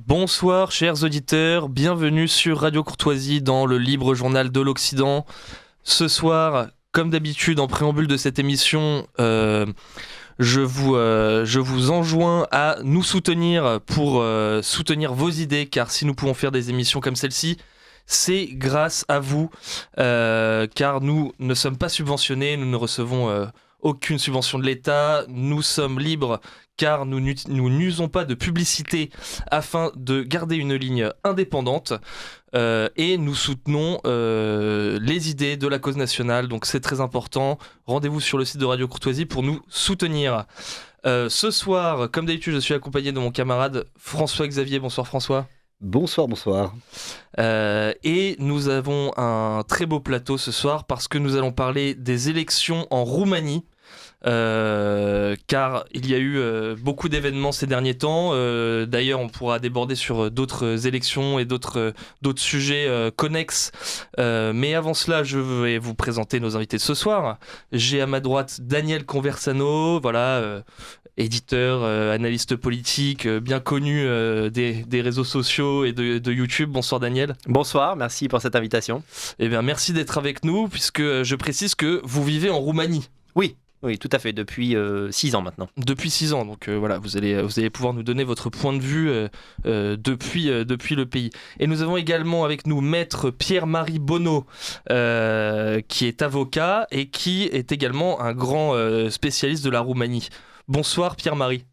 Bonsoir chers auditeurs, bienvenue sur Radio Courtoisie dans le libre journal de l'Occident. Ce soir, comme d'habitude en préambule de cette émission, je vous enjoins à nous soutenir pour soutenir vos idées, car si nous pouvons faire des émissions comme celle-ci, c'est grâce à vous, car nous ne sommes pas subventionnés, nous ne recevons aucune subvention de l'État, nous sommes libres car nous n'usons pas de publicité afin de garder une ligne indépendante et nous soutenons les idées de la cause nationale, donc c'est très important. Rendez-vous sur le site de Radio Courtoisie pour nous soutenir. Ce soir, comme d'habitude, je suis accompagné de mon camarade François-Xavier. Bonsoir François. Bonsoir, bonsoir. Et nous avons un très beau plateau ce soir parce que nous allons parler des élections en Roumanie. Car il y a eu beaucoup d'événements ces derniers temps. D'ailleurs, on pourra déborder sur d'autres élections et d'autres sujets connexes. Mais avant cela, je vais vous présenter nos invités de ce soir. J'ai à ma droite Daniel Conversano, voilà, éditeur, analyste politique, bien connu des réseaux sociaux et de YouTube. Bonsoir Daniel. Bonsoir, merci pour cette invitation. Eh bien, merci d'être avec nous, puisque je précise que vous vivez en Roumanie. Oui, tout à fait, depuis 6 ans maintenant. Depuis 6 ans, donc voilà, vous allez pouvoir nous donner votre point de vue depuis le pays. Et nous avons également avec nous Maître Pierre-Marie Bonneau, qui est avocat et qui est également un grand spécialiste de la Roumanie. Bonsoir Pierre-Marie.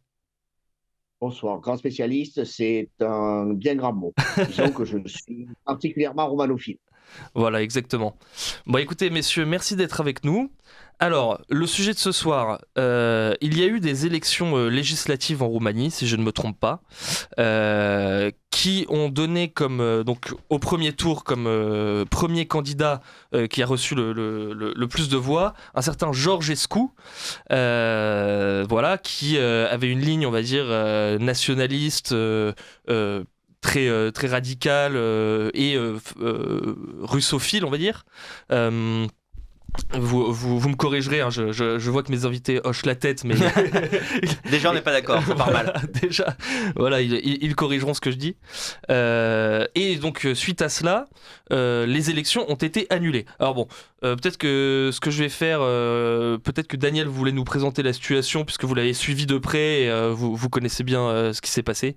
Bonsoir. Grand spécialiste, c'est un bien grand mot. Disons que je suis particulièrement romanophile. Voilà, exactement. Bon, écoutez, messieurs, merci d'être avec nous. Alors, le sujet de ce soir, il y a eu des élections législatives en Roumanie, si je ne me trompe pas, qui ont donné comme, donc, au premier tour comme premier candidat qui a reçu le plus de voix, un certain Georgescu, voilà, qui avait une ligne, on va dire, nationaliste, très radical et russophile, on va dire. Vous me corrigerez, hein, je vois que mes invités hochent la tête, mais Déjà, on n'est pas d'accord, ça part mal. Déjà, voilà, ils corrigeront ce que je dis. Et donc, suite à cela, les élections ont été annulées. Alors bon, peut-être que ce que je vais faire, peut-être que Daniel voulait nous présenter la situation, puisque vous l'avez suivi de près et vous connaissez bien ce qui s'est passé.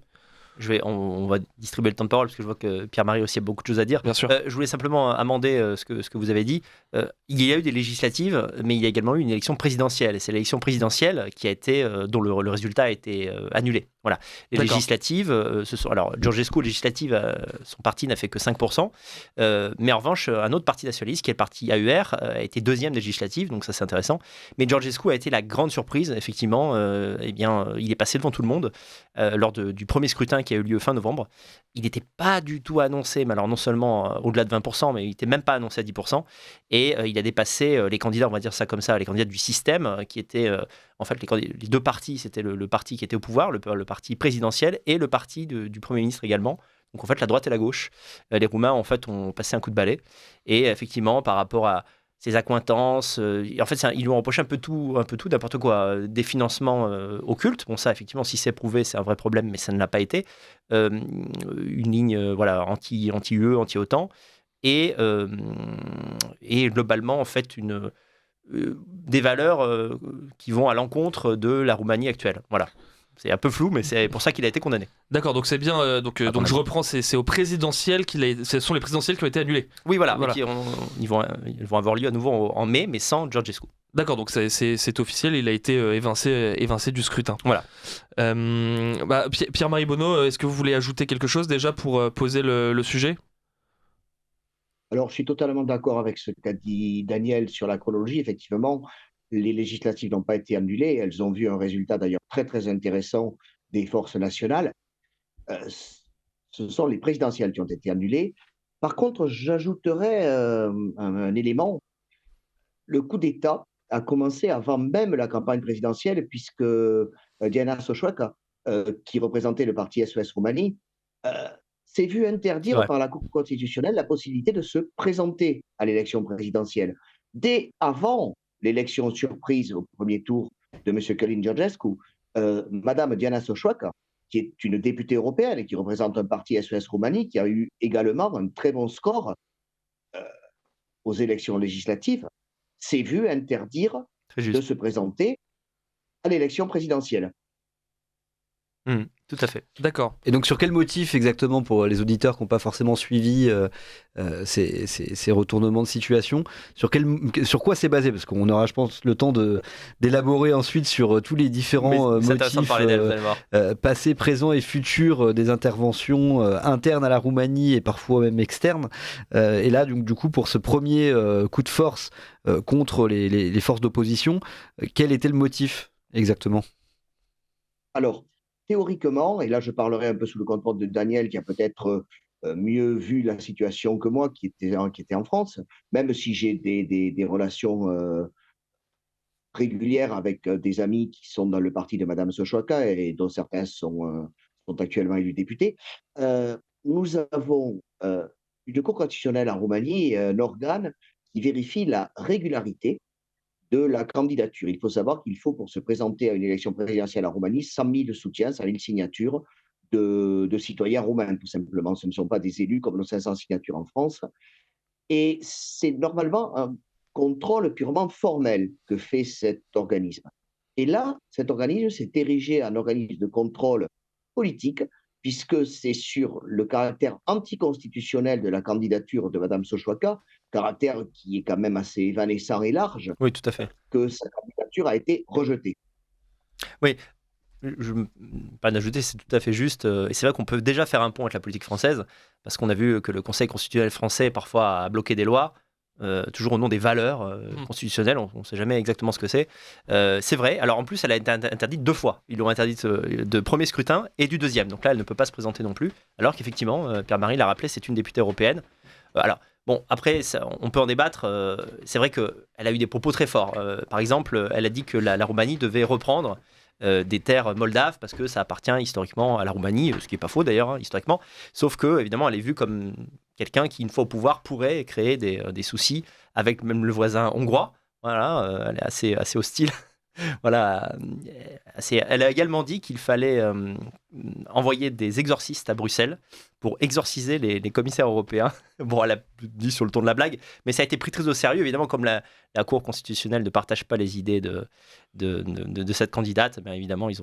On va distribuer le temps de parole parce que je vois que Pierre-Marie aussi a beaucoup de choses à dire. Bien sûr. Je voulais simplement amender ce que vous avez dit. Il y a eu des législatives, mais il y a également eu une élection présidentielle. Et c'est l'élection présidentielle qui a été, dont le résultat a été annulé. Voilà. Les D'accord. législatives, alors Georgescu, législative, son parti n'a fait que 5%. Mais en revanche, un autre parti nationaliste, qui est le parti AUR, a été deuxième législative, donc ça c'est intéressant. Mais Georgescu a été la grande surprise, effectivement. Eh bien, il est passé devant tout le monde lors du premier scrutin qui a eu lieu fin novembre. Il n'était pas du tout annoncé, mais alors non seulement au-delà de 20%, mais il n'était même pas annoncé à 10%. Et il a dépassé les candidats, on va dire ça comme ça, les candidats du système, qui étaient en fait les deux partis, c'était le parti qui était au pouvoir, le parti présidentiel, et le parti du Premier ministre également. Donc en fait, la droite et la gauche. Les Roumains, en fait, ont passé un coup de balai. Et effectivement, par rapport à ses accointances, en fait, ils lui ont reproché un peu tout, n'importe quoi, des financements occultes. Bon, ça, effectivement, si c'est prouvé, c'est un vrai problème, mais ça ne l'a pas été. Une ligne, voilà, anti-UE, anti-OTAN, et globalement, en fait, des valeurs qui vont à l'encontre de la Roumanie actuelle. Voilà. C'est un peu flou, mais c'est pour ça qu'il a été condamné. D'accord, donc c'est bien. Donc je reprends, c'est au présidentiel ce sont les présidentielles qui ont été annulées. Oui, voilà. Ils vont avoir lieu à nouveau en mai, mais sans Georgescu. D'accord, donc c'est officiel, il a été évincé du scrutin. Voilà. Pierre-Marie Bonneau, est-ce que vous voulez ajouter quelque chose déjà pour poser le sujet ? Alors, je suis totalement d'accord avec ce qu'a dit Daniel sur la chronologie. Effectivement, les législatives n'ont pas été annulées. Elles ont vu un résultat d'ailleurs très, très intéressant des forces nationales. Ce sont les présidentielles qui ont été annulées. Par contre, j'ajouterais un élément. Le coup d'État a commencé avant même la campagne présidentielle, puisque Diana Soșoacă, qui représentait le parti SOS Roumanie, s'est vu interdire par la Cour constitutionnelle la possibilité de se présenter à l'élection présidentielle. Dès avant l'élection surprise au premier tour de M. Călin Georgescu, Madame Diana Soșoacă qui est une députée européenne et qui représente un parti SOS Roumanie, qui a eu également un très bon score aux élections législatives, s'est vue interdire Très de juste. se présenter à l'élection présidentielle. Tout à fait. D'accord. Et donc sur quel motif exactement, pour les auditeurs qui n'ont pas forcément suivi ces retournements de situation, sur quoi c'est basé? Parce qu'on aura, je pense, le temps d'élaborer ensuite sur tous les différents Mais c'est intéressant de motifs parler d'elle, vous allez voir. passés, présents et futurs des interventions internes à la Roumanie et parfois même externes. Et là, donc, du coup, pour ce premier coup de force contre les forces d'opposition, quel était le motif exactement? Alors, théoriquement, et là je parlerai un peu sous le contrôle de Daniel, qui a peut-être mieux vu la situation que moi, qui était en France, même si j'ai des relations régulières avec des amis qui sont dans le parti de Madame Sochouaka et dont certains sont actuellement élus députés. Nous avons une Cour constitutionnelle en Roumanie et un organe qui vérifie la régularité de la candidature. Il faut savoir qu'il faut, pour se présenter à une élection présidentielle en Roumanie, 100 000 soutiens, 100 000 signatures de citoyens roumains, tout simplement. Ce ne sont pas des élus comme nos 500 signatures en France. Et c'est normalement un contrôle purement formel que fait cet organisme. Et là, cet organisme s'est érigé en organisme de contrôle politique, puisque c'est sur le caractère anticonstitutionnel de la candidature de Mme Sochouaka, caractère qui est quand même assez évanescent et large, Oui, tout à fait. que sa candidature a été rejetée. Oui, pas d'ajouter, c'est tout à fait juste. Et c'est vrai qu'on peut déjà faire un pont avec la politique française, parce qu'on a vu que le Conseil constitutionnel français parfois a bloqué des lois, toujours au nom des valeurs constitutionnelles. On ne sait jamais exactement ce que c'est. C'est vrai. Alors en plus, elle a été interdite 2 fois. Ils l'ont interdite de premier scrutin et du deuxième. Donc là, elle ne peut pas se présenter non plus. Alors qu'effectivement, Pierre-Marie l'a rappelé, c'est une députée européenne. Alors, bon, après, on peut en débattre. C'est vrai qu'elle a eu des propos très forts. Par exemple, elle a dit que la Roumanie devait reprendre des terres moldaves parce que ça appartient historiquement à la Roumanie, ce qui n'est pas faux d'ailleurs, hein, historiquement. Sauf que, évidemment, elle est vue comme quelqu'un qui, une fois au pouvoir, pourrait créer des soucis avec même le voisin hongrois. Voilà, elle est assez hostile. Voilà, elle a également dit qu'il fallait envoyer des exorcistes à Bruxelles pour exorciser les commissaires européens. Bon, elle a dit sur le ton de la blague, mais ça a été pris très au sérieux, évidemment, comme la Cour constitutionnelle ne partage pas les idées de cette candidate, ben évidemment, ils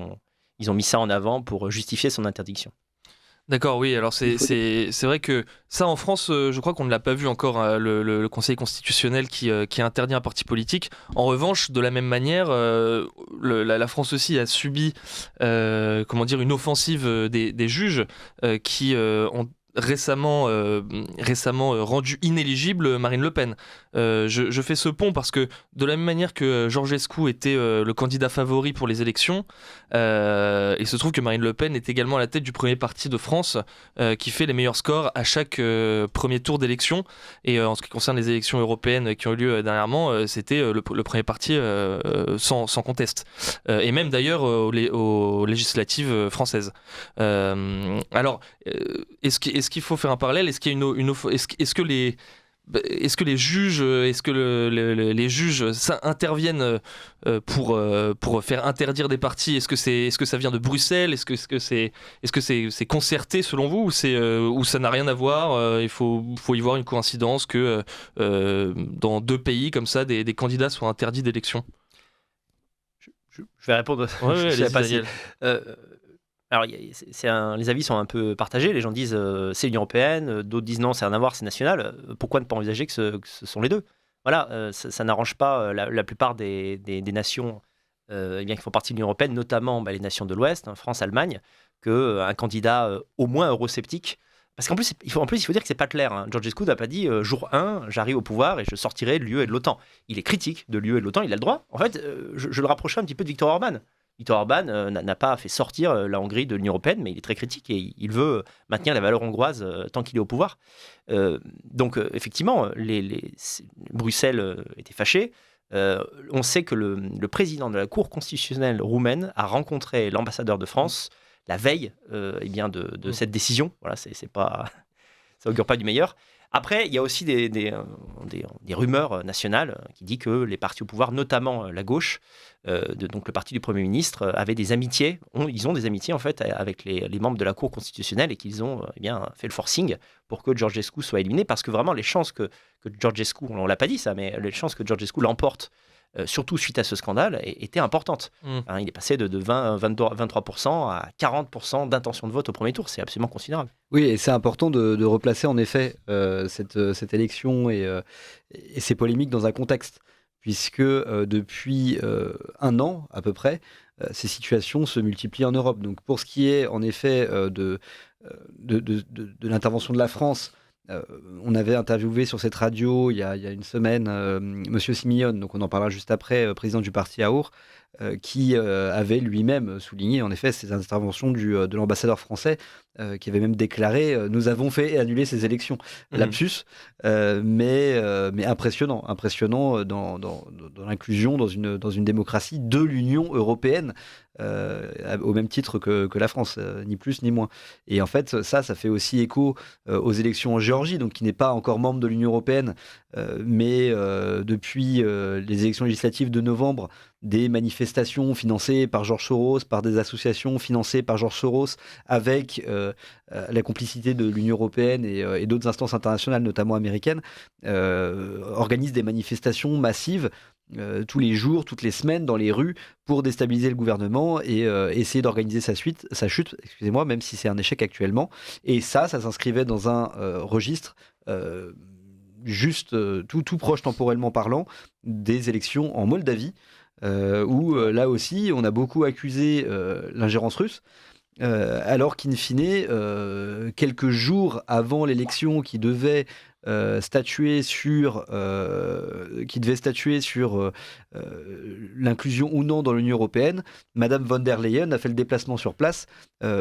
ont mis ça en avant pour justifier son interdiction. D'accord, oui, alors c'est vrai que ça en France, je crois qu'on ne l'a pas vu encore, le Conseil constitutionnel qui interdit un parti politique. En revanche, de la même manière, la France aussi a subi une offensive des juges qui ont récemment rendu inéligible Marine Le Pen. Je fais ce pont parce que de la même manière que Georgescu était le candidat favori pour les élections, il se trouve que Marine Le Pen est également à la tête du premier parti de France qui fait les meilleurs scores à chaque premier tour d'élection. Et en ce qui concerne les élections européennes qui ont eu lieu dernièrement, c'était le premier parti sans conteste. Et même d'ailleurs aux législatives françaises. Alors, est-ce qu'il faut faire un parallèle? Est-ce qu'il y a est-ce que les juges, les juges interviennent pour faire interdire des partis? Est-ce que ça vient de Bruxelles? Est-ce que c'est concerté selon vous, ou ça n'a rien à voir? Il faut y voir une coïncidence que dans 2 pays comme ça, des candidats soient interdits d'élection. Je vais répondre. Ouais, Je sais pas si, Daniel. alors, les avis sont un peu partagés. Les gens disent c'est l'Union européenne, d'autres disent non, c'est rien à voir, c'est national. Pourquoi ne pas envisager que ce sont les deux? Voilà, ça n'arrange pas la plupart des nations qui font partie de l'Union européenne, notamment les nations de l'Ouest, hein, France, Allemagne, qu'un candidat au moins eurosceptique. Parce qu'en plus, il faut dire que c'est pas clair. Hein. Georgescu n'a pas dit jour 1, j'arrive au pouvoir et je sortirai de l'UE et de l'OTAN. Il est critique de l'UE et de l'OTAN, il a le droit. En fait, je le rapprocherai un petit peu de Viktor Orban. Viktor Orban n'a pas fait sortir la Hongrie de l'Union européenne, mais il est très critique et il veut maintenir les valeurs hongroises tant qu'il est au pouvoir. Donc, effectivement, Bruxelles était fâché. On sait que le président de la Cour constitutionnelle roumaine a rencontré l'ambassadeur de France la veille de cette décision. Voilà, c'est pas, ça augure pas du meilleur. Après, il y a aussi des rumeurs nationales qui disent que les partis au pouvoir, notamment la gauche, donc le parti du Premier ministre, avaient des amitiés, ils ont des amitiés en fait avec les membres de la Cour constitutionnelle et qu'ils ont fait le forcing pour que Georgescu soit éliminé, parce que vraiment les chances que Georgescu, on ne l'a pas dit ça, mais les chances que Georgescu l'emporte, surtout suite à ce scandale, étaient importantes. Hein, il est passé de 23% à 40% d'intention de vote au premier tour, c'est absolument considérable. Oui, et c'est important de replacer en effet cette élection et ces polémiques dans un contexte, puisque depuis un an à peu près, ces situations se multiplient en Europe. Donc pour ce qui est en effet de l'intervention de la France, on avait interviewé sur cette radio il y a une semaine Monsieur Simeone, donc on en parlera juste après, président du parti AOR, qui avait lui-même souligné en effet ces interventions de l'ambassadeur français, qui avait même déclaré nous avons fait annuler ces élections. Lapsus, mais impressionnant dans l'inclusion dans une démocratie de l'Union européenne, au même titre que la France, ni plus ni moins. Et en fait, ça fait aussi écho aux élections en Géorgie, donc qui n'est pas encore membre de l'Union européenne, mais depuis les élections législatives de novembre, des manifestations financées par George Soros, par des associations financées par George Soros, avec la complicité de l'Union européenne et d'autres instances internationales, notamment américaines, organisent des manifestations massives tous les jours, toutes les semaines dans les rues pour déstabiliser le gouvernement et essayer d'organiser sa chute, excusez-moi, même si c'est un échec actuellement. Et ça s'inscrivait dans un registre juste tout proche temporellement parlant des élections en Moldavie, où là aussi on a beaucoup accusé l'ingérence russe. Alors qu'in fine, quelques jours avant l'élection qui devait statuer sur l'inclusion ou non dans l'Union européenne, Madame von der Leyen a fait le déplacement sur place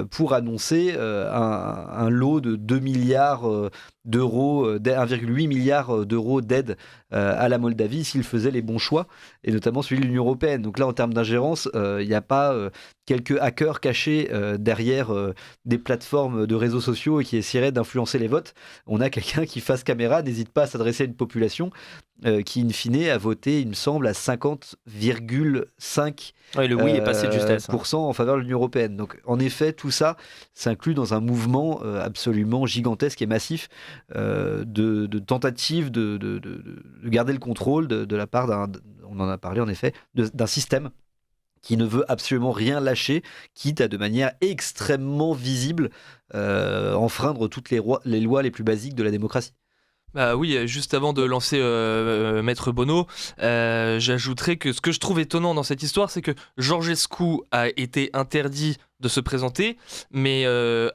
pour annoncer un lot de 2 milliards d'euros, 1,8 milliard d'euros d'aide à la Moldavie s'il faisait les bons choix, et notamment celui de l'Union européenne. Donc là, en termes d'ingérence, il n'y a pas quelques hackers cachés derrière des plateformes de réseaux sociaux et qui essaieraient d'influencer les votes. On a quelqu'un qui, face caméra, n'hésite pas à s'adresser à une population qui, in fine, a voté, il me semble, à 50,5% le oui est passé de justesse, en faveur de l'Union européenne. Donc, en effet, tout ça s'inclut dans un mouvement absolument gigantesque et massif de tentatives de garder le contrôle de la part on en a parlé en effet, d'un système qui ne veut absolument rien lâcher, quitte à de manière extrêmement visible enfreindre toutes les lois les plus basiques de la démocratie. Bah oui, juste avant de lancer Maître Bono, j'ajouterais que ce que je trouve étonnant dans cette histoire, c'est que Georgescu a été interdit de se présenter, mais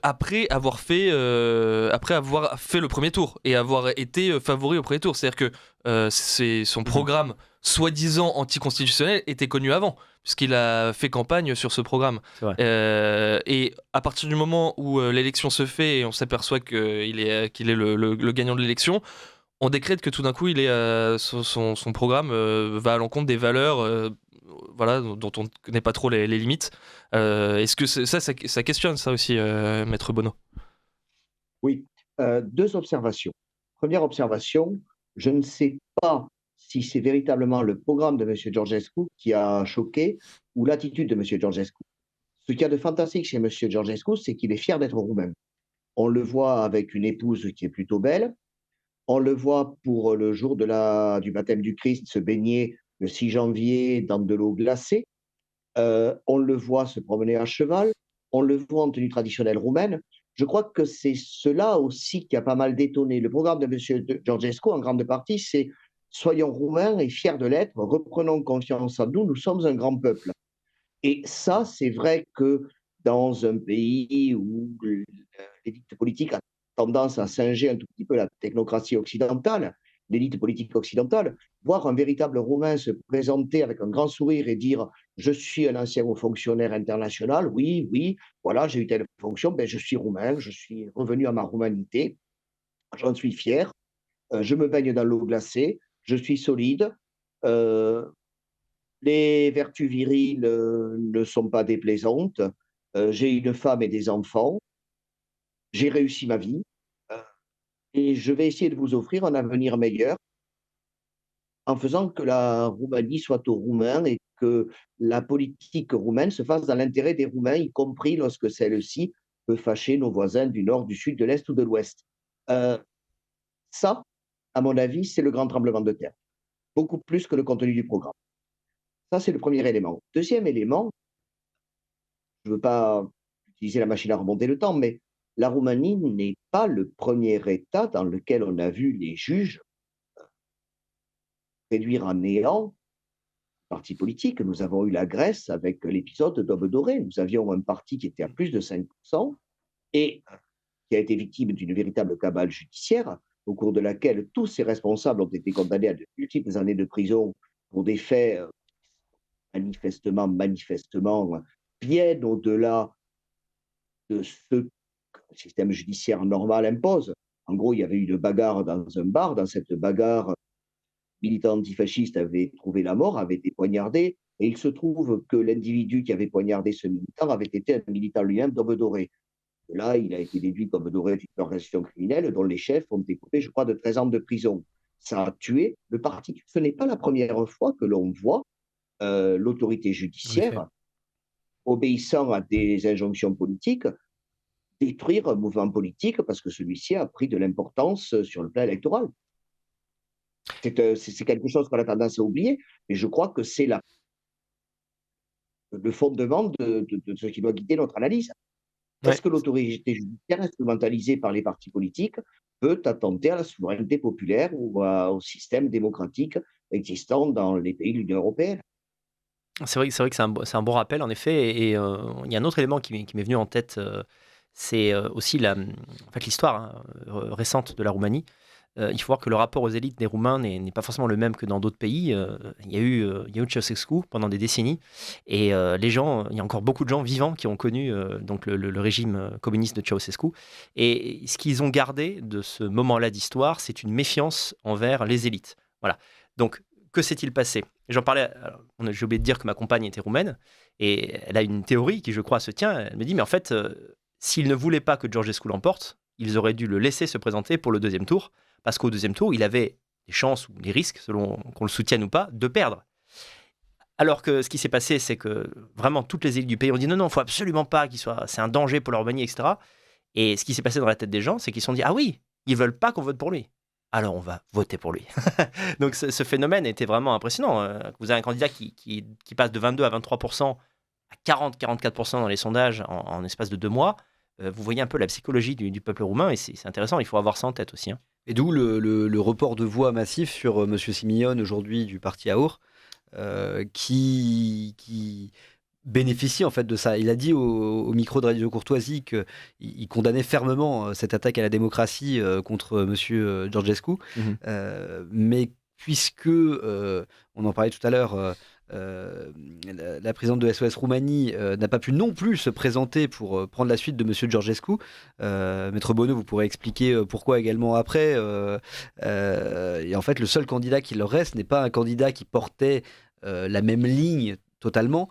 après avoir fait le premier tour et avoir été favori au premier tour. C'est-à-dire que son programme soi-disant anticonstitutionnel était connu avant, puisqu'il a fait campagne sur ce programme. Et à partir du moment où l'élection se fait et on s'aperçoit qu'il est le gagnant de l'élection, on décrète que tout d'un coup, son programme va à l'encontre des valeurs dont on ne connaît pas trop les limites. Est-ce que ça questionne ça aussi, Maître Bono? Oui, deux observations. Première observation, je ne sais pas si c'est véritablement le programme de M. Georgescu qui a choqué ou l'attitude de M. Georgescu. Ce qu'il y a de fantastique chez M. Georgescu, c'est qu'il est fier d'être roumain. On le voit avec une épouse qui est plutôt belle. On le voit pour le jour du baptême du Christ se baigner le 6 janvier dans de l'eau glacée. On le voit se promener à cheval. On le voit en tenue traditionnelle roumaine. Je crois que c'est cela aussi qui a pas mal détonné. Le programme de M. Georgescu, en grande partie, c'est soyons roumains et fiers de l'être, reprenons confiance en nous, nous sommes un grand peuple. Et ça, c'est vrai que dans un pays où l'élite politique a tendance à singer un tout petit peu la technocratie occidentale, l'élite politique occidentale, voir un véritable Roumain se présenter avec un grand sourire et dire « je suis un ancien haut fonctionnaire international, oui, voilà, j'ai eu telle fonction, ben, je suis Roumain, je suis revenu à ma roumanité, j'en suis fier, je me baigne dans l'eau glacée, je suis solide, les vertus viriles ne sont pas déplaisantes, j'ai une femme et des enfants, j'ai réussi ma vie, et et je vais essayer de vous offrir un avenir meilleur en faisant que la Roumanie soit aux Roumains et que la politique roumaine se fasse dans l'intérêt des Roumains, y compris lorsque celle-ci peut fâcher nos voisins du nord, du sud, de l'est ou de l'ouest. Euh, Ça, à mon avis, c'est le grand tremblement de terre, beaucoup plus que le contenu du programme. Ça, c'est le premier élément. Deuxième élément, je ne veux pas utiliser la machine à remonter le temps, mais la Roumanie n'est pas le premier État dans lequel on a vu les juges réduire en néant partis politiques. Nous avons eu la Grèce avec l'épisode d'Aube dorée. Nous avions un parti qui était à plus de 5% et qui a été victime d'une véritable cabale judiciaire, au cours de laquelle tous ses responsables ont été condamnés à de multiples années de prison pour des faits manifestement bien au-delà de ce que le système judiciaire normal impose. En gros, il y avait eu une bagarre dans un bar. Dans cette bagarre, militant antifasciste avait trouvé la mort, avait été poignardé, et il se trouve que l'individu qui avait poignardé ce militant avait été un militant lui-même d'Aube dorée. Là, il a été déduit d'Aube dorée d'une organisation criminelle dont les chefs ont été coupés, je crois, de 13 ans de prison. Ça a tué le parti. Ce n'est pas la première fois que l'on voit l'autorité judiciaire, obéissant à des injonctions politiques, détruire un mouvement politique parce que celui-ci a pris de l'importance sur le plan électoral. C'est quelque chose qu'on a tendance à oublier, mais je crois que c'est le fondement de ce qui doit guider notre analyse. Est-ce que l'autorité judiciaire, instrumentalisée par les partis politiques, peut attenter à la souveraineté populaire ou au système démocratique existant dans les pays de l'Union européenne? C'est vrai que c'est un bon rappel, en effet. Et il y a un autre élément qui m'est venu en tête, c'est aussi en fait, l'histoire récente de la Roumanie. Il faut voir que le rapport aux élites des Roumains n'est pas forcément le même que dans d'autres pays. Il y a eu Ceausescu pendant des décennies, et il y a encore beaucoup de gens vivants qui ont connu donc le régime communiste de Ceausescu. Et ce qu'ils ont gardé de ce moment-là d'histoire, c'est une méfiance envers les élites. Voilà. Donc, que s'est-il passé? J'en parlais, j'ai oublié de dire que ma compagne était roumaine, et elle a une théorie qui, je crois, se tient. Elle me dit, mais en fait, s'ils ne voulaient pas que Georgescu l'emporte, ils auraient dû le laisser se présenter pour le deuxième tour, parce qu'au deuxième tour, il avait des chances ou des risques, selon qu'on le soutienne ou pas, de perdre. Alors que ce qui s'est passé, c'est que vraiment toutes les élites du pays ont dit non, il ne faut absolument pas qu'il soit, c'est un danger pour la Roumanie, etc. Et ce qui s'est passé dans la tête des gens, c'est qu'ils se sont dit, ah oui, ils veulent pas qu'on vote pour lui. Alors on va voter pour lui. Donc ce phénomène était vraiment impressionnant. Vous avez un candidat qui passe de 22 à 23% à 40-44% dans les sondages en espace de 2 mois. Vous voyez un peu la psychologie du peuple roumain, et c'est intéressant, il faut avoir ça en tête aussi. Et d'où le report de voix massif sur M. Simion, aujourd'hui du parti AUR, qui bénéficie en fait de ça. Il a dit au micro de Radio Courtoisie qu'il condamnait fermement cette attaque à la démocratie contre M. Georgescu, mais puisque, on en parlait tout à l'heure, la présidente de SOS Roumanie n'a pas pu non plus se présenter pour prendre la suite de M. Georgescu. Maître Bonneau, vous pourrez expliquer pourquoi également après. Et en fait, le seul candidat qui leur reste n'est pas un candidat qui portait la même ligne totalement,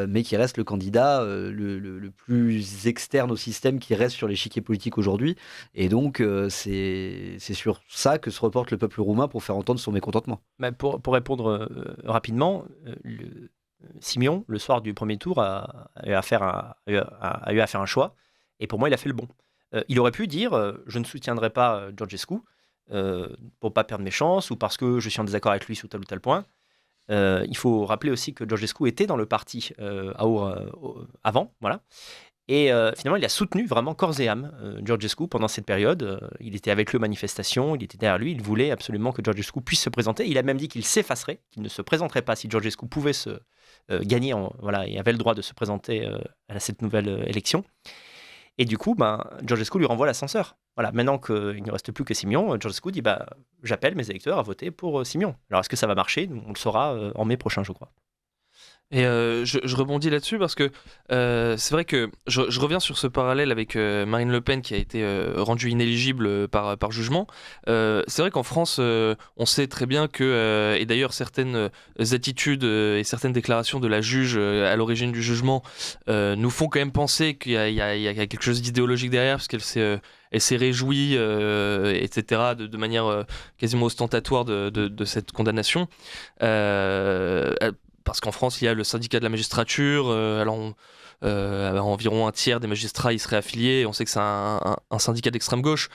mais qui reste le candidat le plus externe au système qui reste sur l'échiquier politique aujourd'hui. Et donc, c'est sur ça que se reporte le peuple roumain pour faire entendre son mécontentement. Pour répondre rapidement, Simion, le soir du premier tour, a eu à faire un choix. Et pour moi, il a fait le bon. Il aurait pu dire je ne soutiendrai pas Georgescu pour ne pas perdre mes chances ou parce que je suis en désaccord avec lui sur tel ou tel point. Il faut rappeler aussi que Georgescu était dans le parti AUR avant, voilà. Et finalement, il a soutenu vraiment corps et âme Georgescu pendant cette période. Il était avec lui aux manifestations, il était derrière lui, il voulait absolument que Georgescu puisse se présenter. Il a même dit qu'il s'effacerait, qu'il ne se présenterait pas si Georgescu pouvait se gagner, et avait le droit de se présenter à cette nouvelle élection. Et du coup, Georgescu lui renvoie l'ascenseur. Voilà, maintenant qu'il ne reste plus que Simion, Georgescu dit j'appelle mes électeurs à voter pour Simion. Alors est-ce que ça va marcher? On le saura en mai prochain, je crois. Et je rebondis là-dessus parce que c'est vrai que je reviens sur ce parallèle avec Marine Le Pen qui a été rendue inéligible par jugement. C'est vrai qu'en France, on sait très bien que, et d'ailleurs certaines attitudes et certaines déclarations de la juge à l'origine du jugement nous font quand même penser qu'il y a quelque chose d'idéologique derrière, parce elle s'est réjouie, etc., de manière quasiment ostentatoire de cette condamnation. Parce qu'en France, il y a le syndicat de la magistrature, environ un tiers des magistrats y seraient affiliés, et on sait que c'est un syndicat d'extrême gauche.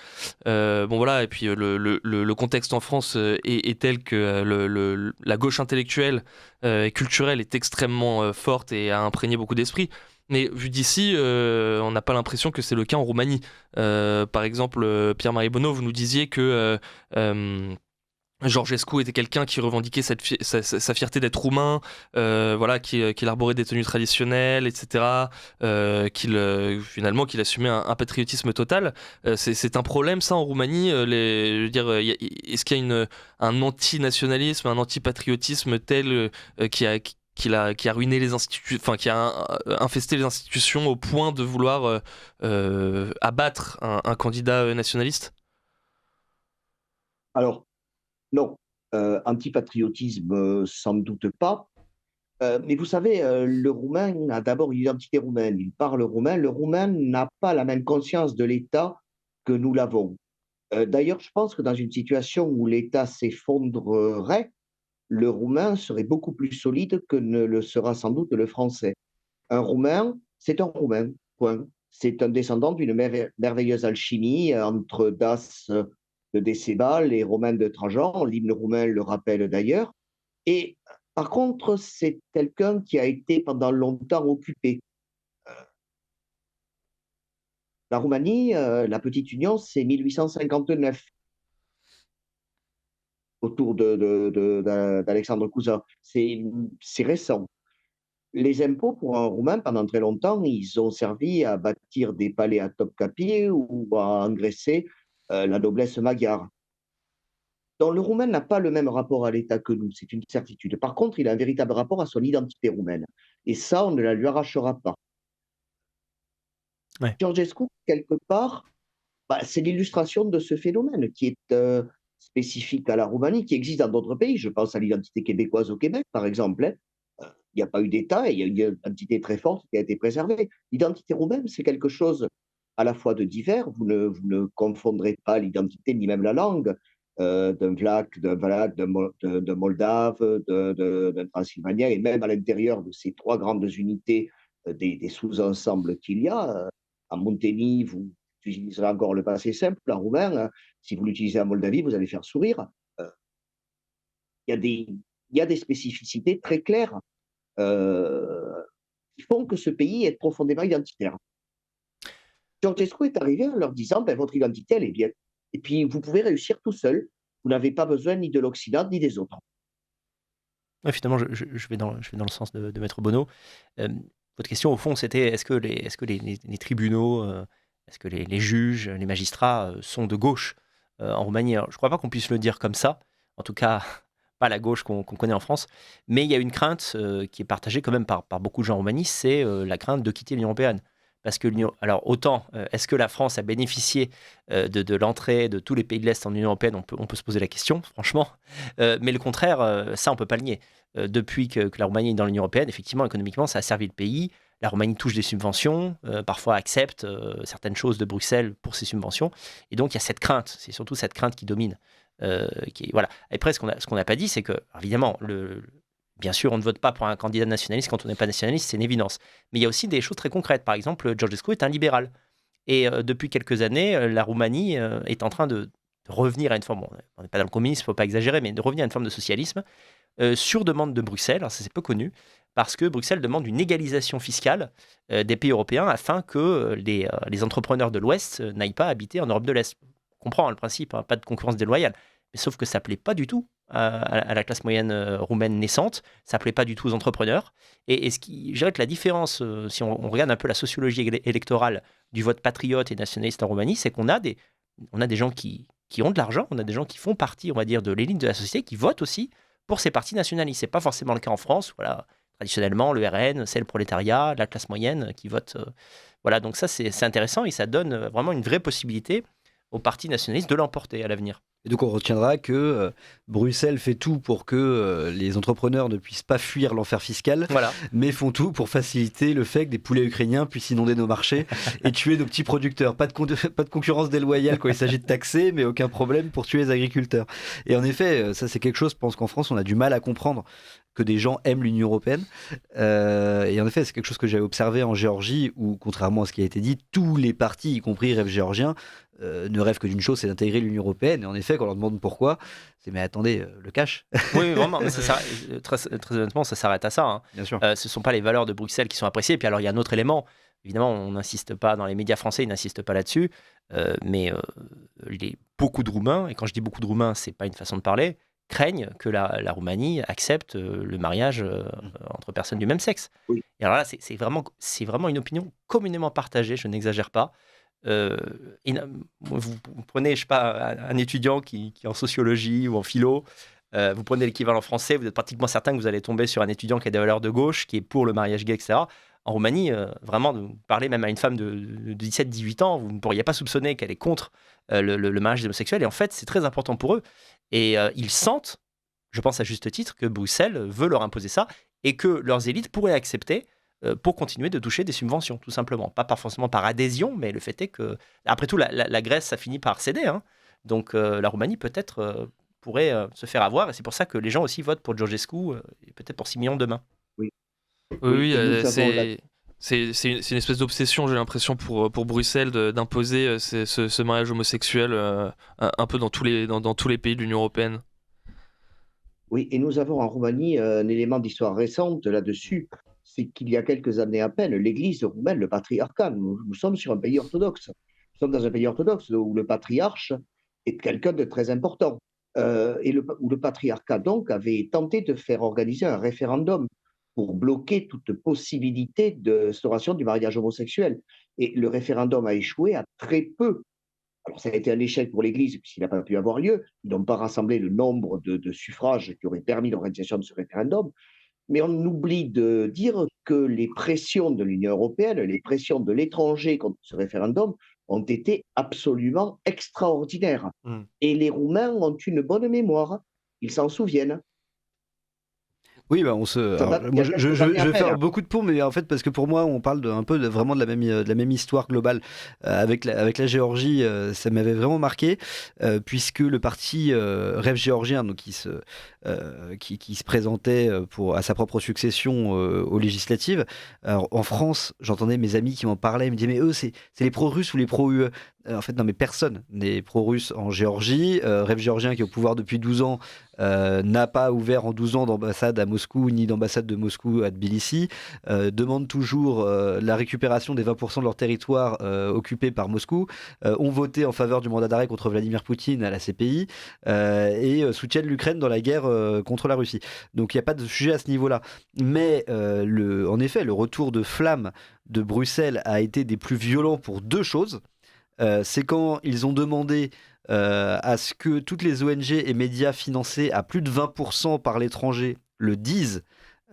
Bon voilà, et puis le contexte en France est tel que la gauche intellectuelle et culturelle est extrêmement forte et a imprégné beaucoup d'esprit. Mais vu d'ici, on n'a pas l'impression que c'est le cas en Roumanie. Par exemple, Pierre-Marie Bonneau, vous nous disiez que Georgescu était quelqu'un qui revendiquait sa fierté d'être roumain, voilà, qu'il arborait des tenues traditionnelles, etc. Finalement, qu'il assumait un patriotisme total. C'est un problème, ça, en Roumanie. Je veux dire, est-ce qu'il y a un anti-nationalisme, un anti-patriotisme tel qui a ruiné les institutions, enfin qui a infesté les institutions au point de vouloir abattre un candidat nationaliste? Alors, non, antipatriotisme, sans doute pas. Mais vous savez, le Roumain a d'abord une identité roumaine. Il parle roumain. Le Roumain n'a pas la même conscience de l'État que nous l'avons. D'ailleurs, je pense que dans une situation où l'État s'effondrerait, le Roumain serait beaucoup plus solide que ne le sera sans doute le Français. Un Roumain, c'est un Roumain, point. C'est un descendant d'une merveilleuse alchimie entre Das de Décébal et Romain de Trajan. L'hymne roumain le rappelle d'ailleurs. Et par contre, c'est quelqu'un qui a été pendant longtemps occupé. La Roumanie, la petite union, c'est 1859, autour d'Alexandre Cousin. C'est récent. Les impôts pour un Roumain, pendant très longtemps, ils ont servi à bâtir des palais à Topkapi ou à engraisser la noblesse magyar. Donc le Roumain n'a pas le même rapport à l'État que nous, c'est une certitude. Par contre, il a un véritable rapport à son identité roumaine. Et ça, on ne la lui arrachera pas. Ouais. Georgescu, quelque part, c'est l'illustration de ce phénomène qui est spécifique à la Roumanie, qui existe dans d'autres pays. Je pense à l'identité québécoise au Québec, par exemple. Il n'y a pas eu d'État et il y a une identité très forte qui a été préservée. L'identité roumaine, c'est quelque chose à la fois de divers. Vous ne confondrez pas l'identité ni même la langue d'un Vlach, d'un Valaque, d'un Moldave, d'un Transylvanien, et même à l'intérieur de ces trois grandes unités, des sous-ensembles qu'il y a. En Monténie, vous utiliserez encore le passé simple. En roumain, si vous l'utilisez en Moldavie, vous allez faire sourire. Il y a des spécificités très claires qui font que ce pays est profondément identitaire. Georgescu est arrivé en leur disant votre identité, elle est bien. Et puis, vous pouvez réussir tout seul. Vous n'avez pas besoin ni de l'Occident ni des autres. Ouais, finalement, je vais dans le sens de Maître Bonneau. Votre question, au fond, c'était est-ce que les tribunaux, est-ce que les juges, les magistrats sont de gauche en Roumanie? Alors, je ne crois pas qu'on puisse le dire comme ça. En tout cas, pas la gauche qu'on connaît en France. Mais il y a une crainte qui est partagée quand même par beaucoup de gens en Roumanie, c'est la crainte de quitter l'Union européenne. Parce que alors autant, est-ce que la France a bénéficié de l'entrée de tous les pays de l'Est en Union européenne? On peut se poser la question, franchement. Mais le contraire, ça, on ne peut pas le nier. Depuis que la Roumanie est dans l'Union européenne, effectivement, économiquement, ça a servi le pays. La Roumanie touche des subventions, parfois accepte certaines choses de Bruxelles pour ces subventions. Et donc, il y a cette crainte. C'est surtout cette crainte qui domine. Voilà. Après, ce qu'on n'a pas dit, c'est que, évidemment, bien sûr, on ne vote pas pour un candidat nationaliste quand on n'est pas nationaliste, c'est une évidence. Mais il y a aussi des choses très concrètes. Par exemple, Georgescu est un libéral. Et depuis quelques années, la Roumanie est en train de revenir à une forme, on n'est pas dans le communisme, il ne faut pas exagérer, mais de revenir à une forme de socialisme sur demande de Bruxelles. Alors ça, c'est peu connu, parce que Bruxelles demande une égalisation fiscale des pays européens afin que les entrepreneurs de l'Ouest n'aillent pas habiter en Europe de l'Est. On comprend le principe, pas de concurrence déloyale. Mais sauf que ça ne plaît pas du tout à la classe moyenne roumaine naissante, ça ne plaît pas du tout aux entrepreneurs. Et je dirais que la différence, si on regarde un peu la sociologie électorale du vote patriote et nationaliste en Roumanie, c'est qu'on a des gens qui ont de l'argent, on a des gens qui font partie, on va dire, de l'élite de la société, qui votent aussi pour ces partis nationalistes. Ce n'est pas forcément le cas en France. Voilà, traditionnellement, le RN, c'est le prolétariat, la classe moyenne qui vote. Voilà, donc ça, c'est intéressant et ça donne vraiment une vraie possibilité aux partis nationalistes de l'emporter à l'avenir. Et donc on retiendra que Bruxelles fait tout pour que les entrepreneurs ne puissent pas fuir l'enfer fiscal, Voilà. mais font tout pour faciliter le fait que des poulets ukrainiens puissent inonder nos marchés et tuer nos petits producteurs. Pas de concurrence déloyale quand il s'agit de taxer, mais aucun problème pour tuer les agriculteurs. Et en effet, ça c'est quelque chose, je pense qu'en France on a du mal à comprendre que des gens aiment l'Union européenne. Et en effet, c'est quelque chose que j'avais observé en Géorgie, où, contrairement à ce qui a été dit, tous les partis, y compris rêves géorgiens, ne rêvent que d'une chose, c'est d'intégrer l'Union européenne. Et en effet, quand on leur demande pourquoi, c'est mais attendez, le cash. Oui, vraiment, mais très, très honnêtement, ça s'arrête à ça. Hein. Bien sûr. Ce ne sont pas les valeurs de Bruxelles qui sont appréciées. Et puis alors, il y a un autre élément. Évidemment, on n'insiste pas, dans les médias français, ils n'insistent pas là-dessus. Mais beaucoup de Roumains, et quand je dis beaucoup de Roumains, ce n'est pas une façon de parler, craignent que la Roumanie accepte le mariage entre personnes du même sexe. Oui. Et alors là, c'est vraiment une opinion communément partagée, je n'exagère pas. Vous prenez, je sais pas, un étudiant qui est en sociologie ou en philo, vous prenez l'équivalent français, vous êtes pratiquement certain que vous allez tomber sur un étudiant qui a des valeurs de gauche, qui est pour le mariage gay, etc. En Roumanie, vraiment, vous parlez même à une femme de 17-18 ans, vous ne pourriez pas soupçonner qu'elle est contre le mariage des homosexuels. Et en fait, c'est très important pour eux. Et ils sentent, je pense à juste titre, que Bruxelles veut leur imposer ça et que leurs élites pourraient accepter pour continuer de toucher des subventions, tout simplement. Pas forcément par adhésion, mais le fait est que, après tout, la Grèce, ça finit par céder. Hein. Donc la Roumanie, peut-être, pourrait se faire avoir. Et c'est pour ça que les gens aussi votent pour Georgescu, et peut-être pour 6 millions demain. Oui, et nous avons c'est une espèce d'obsession, j'ai l'impression, pour Bruxelles d'imposer ce mariage homosexuel un peu dans tous les pays de l'Union européenne. Oui, et nous avons en Roumanie un élément d'histoire récente là-dessus, c'est qu'il y a quelques années à peine, l'Église roumaine, le patriarcat, nous sommes sur un pays orthodoxe. Nous sommes dans un pays orthodoxe où le patriarche est quelqu'un de très important. Où le patriarcat, donc, avait tenté de faire organiser un référendum pour bloquer toute possibilité d'instauration du mariage homosexuel. Et le référendum a échoué à très peu. Alors, ça a été un échec pour l'Église puisqu'il n'a pas pu avoir lieu. Ils n'ont pas rassemblé le nombre de suffrages qui auraient permis l'organisation de ce référendum. Mais on oublie de dire que les pressions de l'Union européenne, les pressions de l'étranger contre ce référendum ont été absolument extraordinaires. Et les Roumains ont une bonne mémoire. Ils s'en souviennent. Oui, bah Ça alors, date il y moi, a quelques années je à vais faire peine. beaucoup de ponts, mais en fait, parce que pour moi, on parle un peu vraiment de la même histoire globale. Avec la Géorgie, ça m'avait vraiment marqué, puisque le parti Rêve géorgien, donc qui se présentait à sa propre succession aux législatives. Alors, en France, j'entendais mes amis qui m'en parlaient, ils me disaient, mais eux, c'est les pro-russes ou les pro-UE? En fait, non, mais personne n'est pro-russe en Géorgie. Rêve géorgien, qui est au pouvoir depuis 12 ans, n'a pas ouvert en 12 ans d'ambassade à Moscou, ni d'ambassade de Moscou à Tbilissi, demande toujours la récupération des 20% de leur territoire occupé par Moscou, ont voté en faveur du mandat d'arrêt contre Vladimir Poutine à la CPI, et soutiennent l'Ukraine dans la guerre contre la Russie. Donc il n'y a pas de sujet à ce niveau-là. Mais en effet, le retour de flamme de Bruxelles a été des plus violents pour deux choses. C'est quand ils ont demandé à ce que toutes les ONG et médias financés à plus de 20% par l'étranger le disent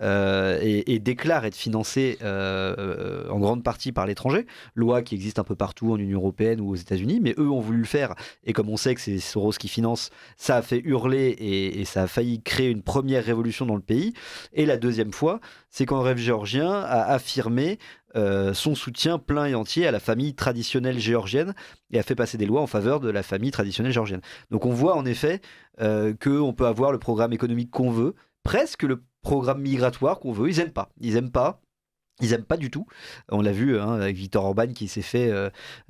et déclarent être financés en grande partie par l'étranger, loi qui existe un peu partout en Union européenne ou aux États-Unis, mais eux ont voulu le faire, et comme on sait que c'est Soros qui finance, ça a fait hurler et ça a failli créer une première révolution dans le pays. Et la deuxième fois, c'est quand Rêve géorgien a affirmé son soutien plein et entier à la famille traditionnelle géorgienne et a fait passer des lois en faveur de la famille traditionnelle géorgienne. Donc on voit en effet qu'on peut avoir le programme économique qu'on veut, presque le programme migratoire qu'on veut, ils aiment pas. Ils aiment pas du tout. On l'a vu avec Viktor Orban qui s'est fait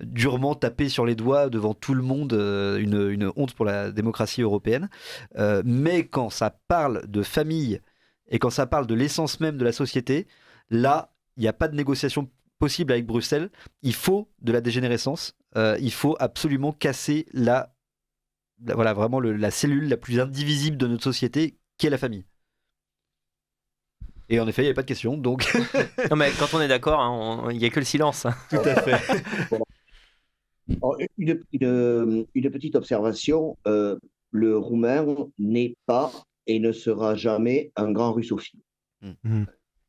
durement taper sur les doigts devant tout le monde, une honte pour la démocratie européenne. Mais quand ça parle de famille et quand ça parle de l'essence même de la société, là, il n'y a pas de négociation possible avec Bruxelles. Il faut de la dégénérescence. Il faut absolument casser voilà, vraiment la cellule la plus indivisible de notre société, qui est la famille. Et en effet, il n'y avait pas de question, donc... Non, mais quand on est d'accord, hein, il n'y a que le silence. Hein. Tout à fait. Alors, une petite observation, le roumain n'est pas et ne sera jamais un grand russophile.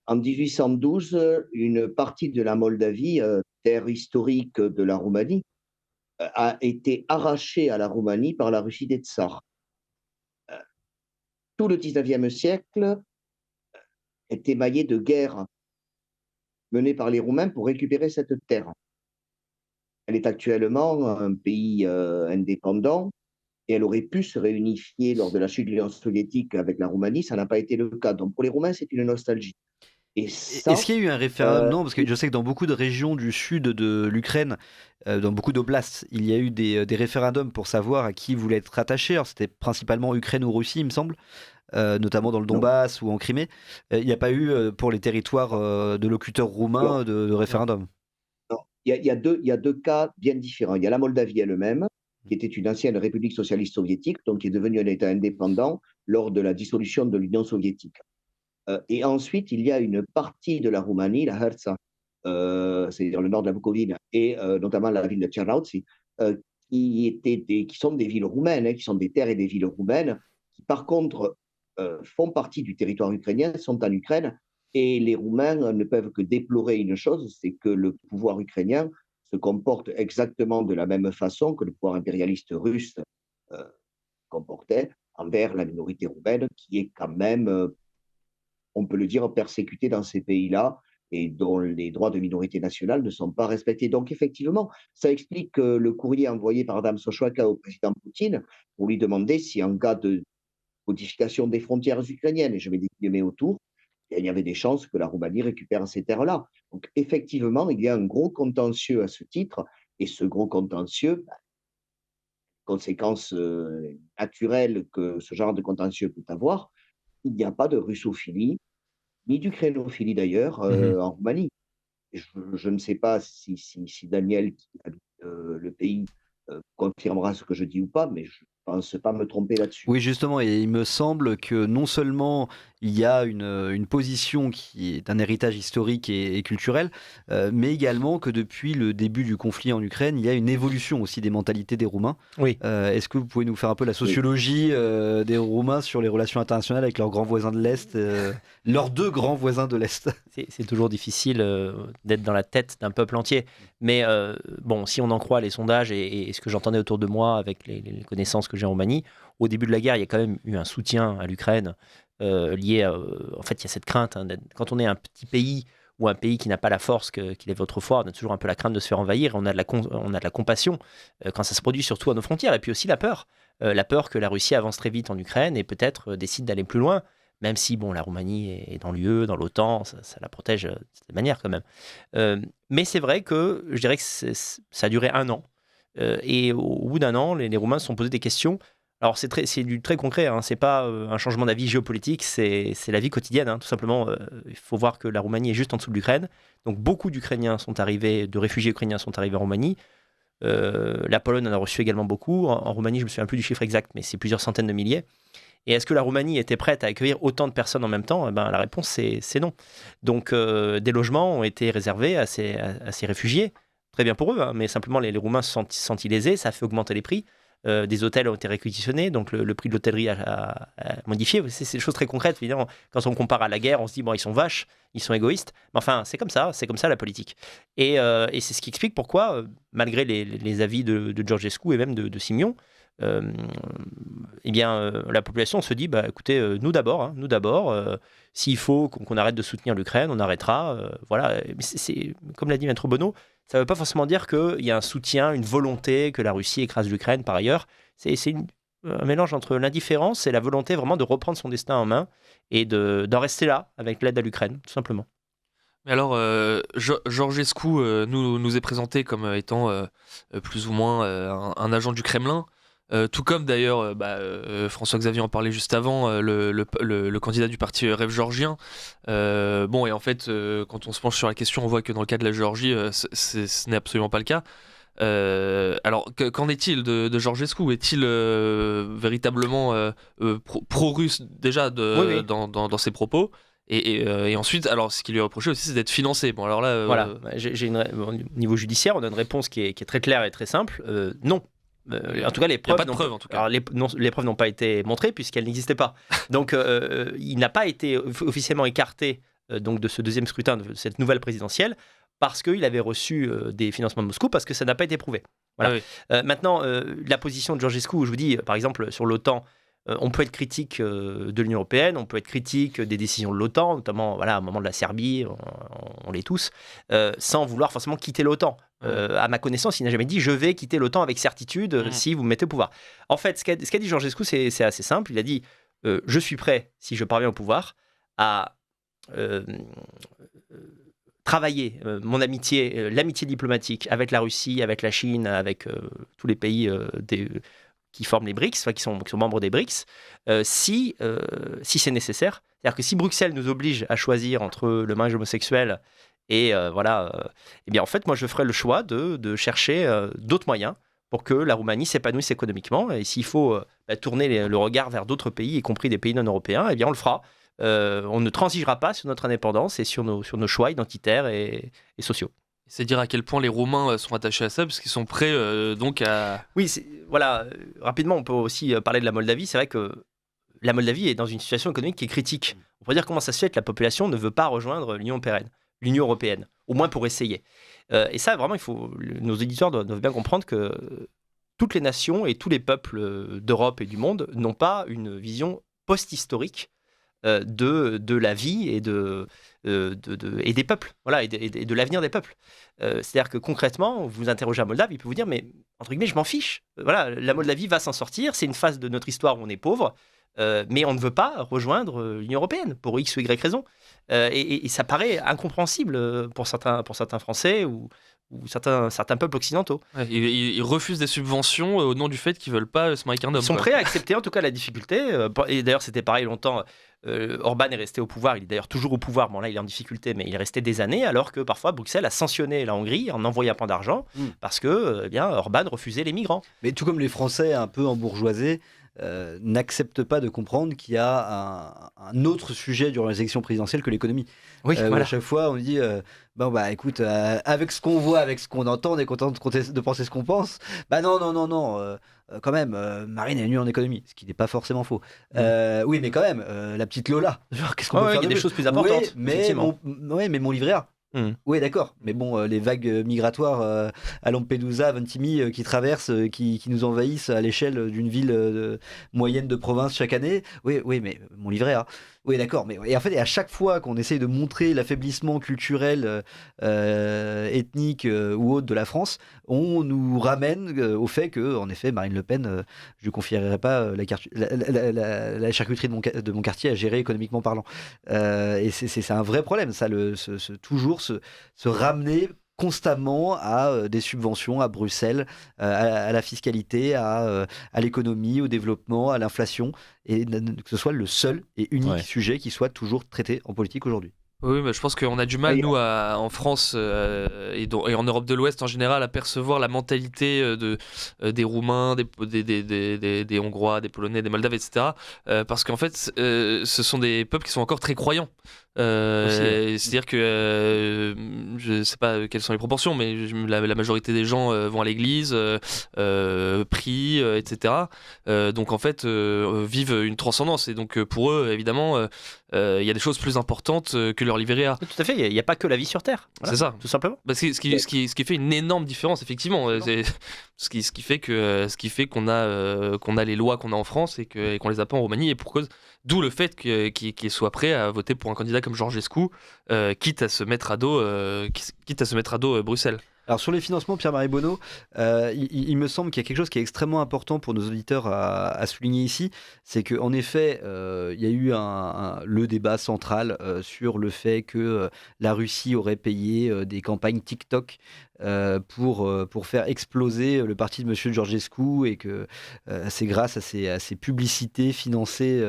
En 1812, une partie de la Moldavie, terre historique de la Roumanie, a été arrachée à la Roumanie par la Russie des Tsars. Tout le 19e siècle est émaillé de guerres menées par les Roumains pour récupérer cette terre. Elle est actuellement un pays indépendant et elle aurait pu se réunifier lors de la chute de l'Union soviétique avec la Roumanie. Ça n'a pas été le cas. Donc pour les Roumains, c'est une nostalgie. Et ça, Est-ce qu'il y a eu un référendum? Non, parce que je sais que dans beaucoup de régions du sud de l'Ukraine, dans beaucoup d'oblasts, il y a eu des référendums pour savoir à qui voulait être rattaché. Alors, c'était principalement Ukraine ou Russie, il me semble, notamment dans le Donbass ou en Crimée. Il n'y a pas eu, pour les territoires de locuteurs roumains, de référendum. non, il y a deux cas bien différents. Il y a la Moldavie elle-même, qui était une ancienne république socialiste soviétique, donc qui est devenue un État indépendant lors de la dissolution de l'Union soviétique. Et ensuite, il y a une partie de la Roumanie, la Herța, c'est-à-dire le nord de la Bucovine, et notamment la ville de Cernăuți, qui sont des villes roumaines, qui sont des terres et des villes roumaines, qui par contre font partie du territoire ukrainien, sont en Ukraine, et les Roumains ne peuvent que déplorer une chose, c'est que le pouvoir ukrainien se comporte exactement de la même façon que le pouvoir impérialiste russe euh, comportait envers la minorité roumaine, qui est quand même on peut le dire, persécutés dans ces pays-là et dont les droits de minorité nationale ne sont pas respectés. Donc effectivement, ça explique le courrier envoyé par Mme Sochouaka au président Poutine pour lui demander si en cas de modification des frontières ukrainiennes, et je mets des guillemets autour, il y avait des chances que la Roumanie récupère ces terres-là. Donc effectivement, il y a un gros contentieux à ce titre, et ce gros contentieux, conséquence naturelle que ce genre de contentieux peut avoir, il n'y a pas de russophilie, ni d'ukrainophilie d'ailleurs, en Roumanie. Je ne sais pas si Daniel, qui habite le pays, confirmera ce que je dis ou pas, mais je ne pense pas me tromper là-dessus. Oui, justement, et il me semble que non seulement il y a une position qui est un héritage historique et culturel, mais également que depuis le début du conflit en Ukraine, il y a une évolution aussi des mentalités des Roumains. Oui. Est-ce que vous pouvez nous faire un peu la sociologie des Roumains sur les relations internationales avec leurs grands voisins de l'Est, leurs deux grands voisins de l'Est? C'est toujours difficile d'être dans la tête d'un peuple entier. Mais bon, si on en croit les sondages et ce que j'entendais autour de moi avec les connaissances que j'ai en Roumanie, au début de la guerre, il y a quand même eu un soutien à l'Ukraine lié à... en fait, il y a cette crainte. Quand on est un petit pays ou un pays qui n'a pas la force qu'il avait autrefois, on a toujours un peu la crainte de se faire envahir. On a de la compassion quand ça se produit, surtout à nos frontières. Et puis aussi la peur que la Russie avance très vite en Ukraine et peut-être décide d'aller plus loin. Même si bon, la Roumanie est dans l'UE, dans l'OTAN, ça la protège de cette manière quand même. Mais c'est vrai que je dirais que ça a duré 1 an. Et au bout d'1 an, les Roumains se sont posés des questions. Alors c'est du très concret, hein, c'est pas un changement d'avis géopolitique, c'est la vie quotidienne. Hein, tout simplement, il faut voir que la Roumanie est juste en dessous de l'Ukraine. Donc beaucoup d'Ukrainiens sont arrivés, de réfugiés ukrainiens sont arrivés en Roumanie. La Pologne en a reçu également beaucoup. En Roumanie, je me souviens plus du chiffre exact, mais c'est plusieurs centaines de milliers. Et est-ce que la Roumanie était prête à accueillir autant de personnes en même temps? La réponse, c'est non. Donc, des logements ont été réservés à ces réfugiés. Très bien pour eux, hein, mais simplement, les Roumains se sont sentis lésés, ça a fait augmenter les prix. Des hôtels ont été réquisitionnés, donc le prix de l'hôtellerie a modifié. C'est des choses très concrètes, évidemment. Quand on compare à la guerre, on se dit, bon, ils sont vaches, ils sont égoïstes. Mais enfin, c'est comme ça la politique. Et c'est ce qui explique pourquoi, malgré les avis de Georgescu et même de Simion, la population se dit écoutez, nous d'abord, s'il faut qu'on arrête de soutenir l'Ukraine, on arrêtera. Voilà. C'est, comme l'a dit Maître Bonneau, ça ne veut pas forcément dire qu'il y a un soutien, une volonté que la Russie écrase l'Ukraine par ailleurs. C'est un mélange entre l'indifférence et la volonté vraiment de reprendre son destin en main et d'en rester là avec l'aide à l'Ukraine, tout simplement. Mais alors, Georgescu nous est présenté comme étant plus ou moins un agent du Kremlin. Tout comme d'ailleurs, François-Xavier en parlait juste avant, le candidat du parti Rêve Georgien. Et en fait, quand on se penche sur la question, on voit que dans le cas de la Géorgie, ce n'est absolument pas le cas. Alors, qu'en est-il de Georgescu? Est-il véritablement pro-russe déjà Oui. dans ses propos? Et ensuite, alors, ce qui lui est reproché aussi, c'est d'être financé. Bon, alors là, voilà. Au niveau judiciaire, on a une réponse qui est très claire et très simple. Non. En tout cas, les preuves, les preuves n'ont pas été montrées puisqu'elles n'existaient pas. Donc, il n'a pas été officiellement écarté donc de ce deuxième scrutin, de cette nouvelle présidentielle, parce qu'il avait reçu des financements de Moscou, parce que ça n'a pas été prouvé. Voilà. Maintenant, la position de Georgescu, je vous dis, par exemple, sur l'OTAN, on peut être critique de l'Union européenne, on peut être critique des décisions de l'OTAN, notamment au moment de la Serbie, on l'est tous, sans vouloir forcément quitter l'OTAN. À ma connaissance, il n'a jamais dit je vais quitter l'OTAN avec certitude si vous me mettez au pouvoir. En fait, ce qu'a dit Georgescu, c'est assez simple. Il a dit je suis prêt, si je parviens au pouvoir, à travailler mon amitié, l'amitié diplomatique avec la Russie, avec la Chine, avec tous les pays qui forment les BRICS, qui sont membres des BRICS, si c'est nécessaire. C'est-à-dire que si Bruxelles nous oblige à choisir entre le mariage homosexuel et eh bien en fait, moi je ferai le choix de chercher d'autres moyens pour que la Roumanie s'épanouisse économiquement. Et s'il faut tourner le regard vers d'autres pays, y compris des pays non européens, eh bien on le fera. On ne transigera pas sur notre indépendance et sur nos choix identitaires et sociaux. C'est dire à quel point les Roumains sont attachés à ça, parce qu'ils sont prêts donc à... Oui, voilà. Rapidement, on peut aussi parler de la Moldavie. C'est vrai que la Moldavie est dans une situation économique qui est critique. On pourrait dire comment ça se fait que la population ne veut pas rejoindre l'Union européenne, au moins pour essayer. Et ça, vraiment, nos auditeurs doivent bien comprendre que toutes les nations et tous les peuples d'Europe et du monde n'ont pas une vision post-historique de la vie et des peuples, voilà, et de l'avenir des peuples. C'est-à-dire que concrètement, vous vous interrogez un Moldave, il peut vous dire, mais entre guillemets, je m'en fiche. Voilà, la Moldavie va s'en sortir, c'est une phase de notre histoire où on est pauvre, mais on ne veut pas rejoindre l'Union européenne pour X ou Y raison. Et ça paraît incompréhensible pour certains Français ou certains peuples occidentaux. Ouais, ils refusent des subventions au nom du fait qu'ils veulent pas se marier avec un homme. Ils sont prêts à accepter en tout cas la difficulté. Et d'ailleurs, c'était pareil longtemps. Orban est resté au pouvoir, il est d'ailleurs toujours au pouvoir, bon là il est en difficulté, mais il est resté des années, alors que parfois Bruxelles a sanctionné la Hongrie en envoyant plein d'argent, parce que eh bien, Orban refusait les migrants. Mais tout comme les Français un peu embourgeoisés n'acceptent pas de comprendre qu'il y a un autre sujet durant les élections présidentielles que l'économie. Oui, voilà. À chaque fois, on dit écoute, avec ce qu'on voit, avec ce qu'on entend, on est content de penser ce qu'on pense. Non. Quand même, Marine est nulle en économie, ce qui n'est pas forcément faux. Oui, mais quand même, la petite Lola, qu'est-ce qu'on peut faire? Il y a des choses plus importantes. Mais mon livret A. Oui, d'accord. Mais bon, les vagues migratoires à Lampedusa, à Ventimille, qui traversent, qui nous envahissent à l'échelle d'une ville moyenne de province chaque année. Oui, mais mon livret A. Oui, d'accord. Mais et en fait, à chaque fois qu'on essaye de montrer l'affaiblissement culturel, ethnique ou autre de la France, on nous ramène au fait que, en effet, Marine Le Pen, je ne confierai pas la charcuterie de mon quartier à gérer économiquement parlant. Et c'est un vrai problème, ça, toujours se ramener constamment à des subventions à Bruxelles, à la fiscalité, à l'économie, au développement, à l'inflation, et que ce soit le seul et unique sujet qui soit toujours traité en politique aujourd'hui. Oui, mais je pense qu'on a du mal, nous, en France et en Europe de l'Ouest en général, à percevoir la mentalité des Roumains, des Hongrois, des Polonais, des Moldaves, etc. Parce qu'en fait, ce sont des peuples qui sont encore très croyants. C'est-à-dire que je ne sais pas quelles sont les proportions, mais la majorité des gens vont à l'église, prient, etc. Donc en fait, vivent une transcendance. Et donc pour eux, évidemment, il y a des choses plus importantes que leur livret A. Tout à fait, il n'y a pas que la vie sur Terre. Voilà, c'est ça. Tout simplement. Bah, ce qui fait une énorme différence, effectivement. C'est ce qui fait qu'on a les lois qu'on a en France et qu'on les a pas en Roumanie. Et pour cause, d'où le fait qu'ils soient prêts à voter pour un candidat comme Georgescu, quitte à se mettre à dos Bruxelles. Alors sur les financements, Pierre-Marie Bonneau, il me semble qu'il y a quelque chose qui est extrêmement important pour nos auditeurs à souligner ici, c'est qu'en effet, il y a eu le débat central sur le fait que la Russie aurait payé des campagnes TikTok pour faire exploser le parti de M. Georgescu, et que c'est grâce à ces publicités financées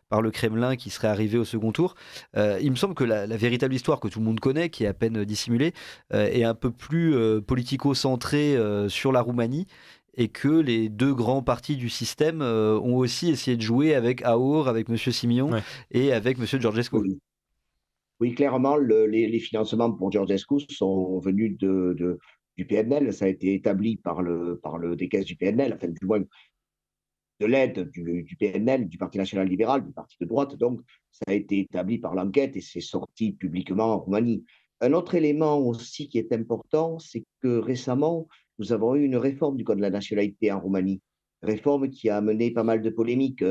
par le Kremlin qui seraient arrivées au second tour. Il me semble que la véritable histoire que tout le monde connaît, qui est à peine dissimulée, est un peu plus politico-centré sur la Roumanie, et que les deux grands partis du système ont aussi essayé de jouer avec AUR, avec M. Simion et avec M. Georgescu. Oui, clairement, les financements pour Georgescu sont venus du PNL. Ça a été établi par des caisses du PNL, enfin, du moins de l'aide du PNL, du Parti national libéral, du parti de droite. Donc, ça a été établi par l'enquête et c'est sorti publiquement en Roumanie. Un autre élément aussi qui est important, c'est que récemment, nous avons eu une réforme du Code de la nationalité en Roumanie. Réforme qui a amené pas mal de polémiques.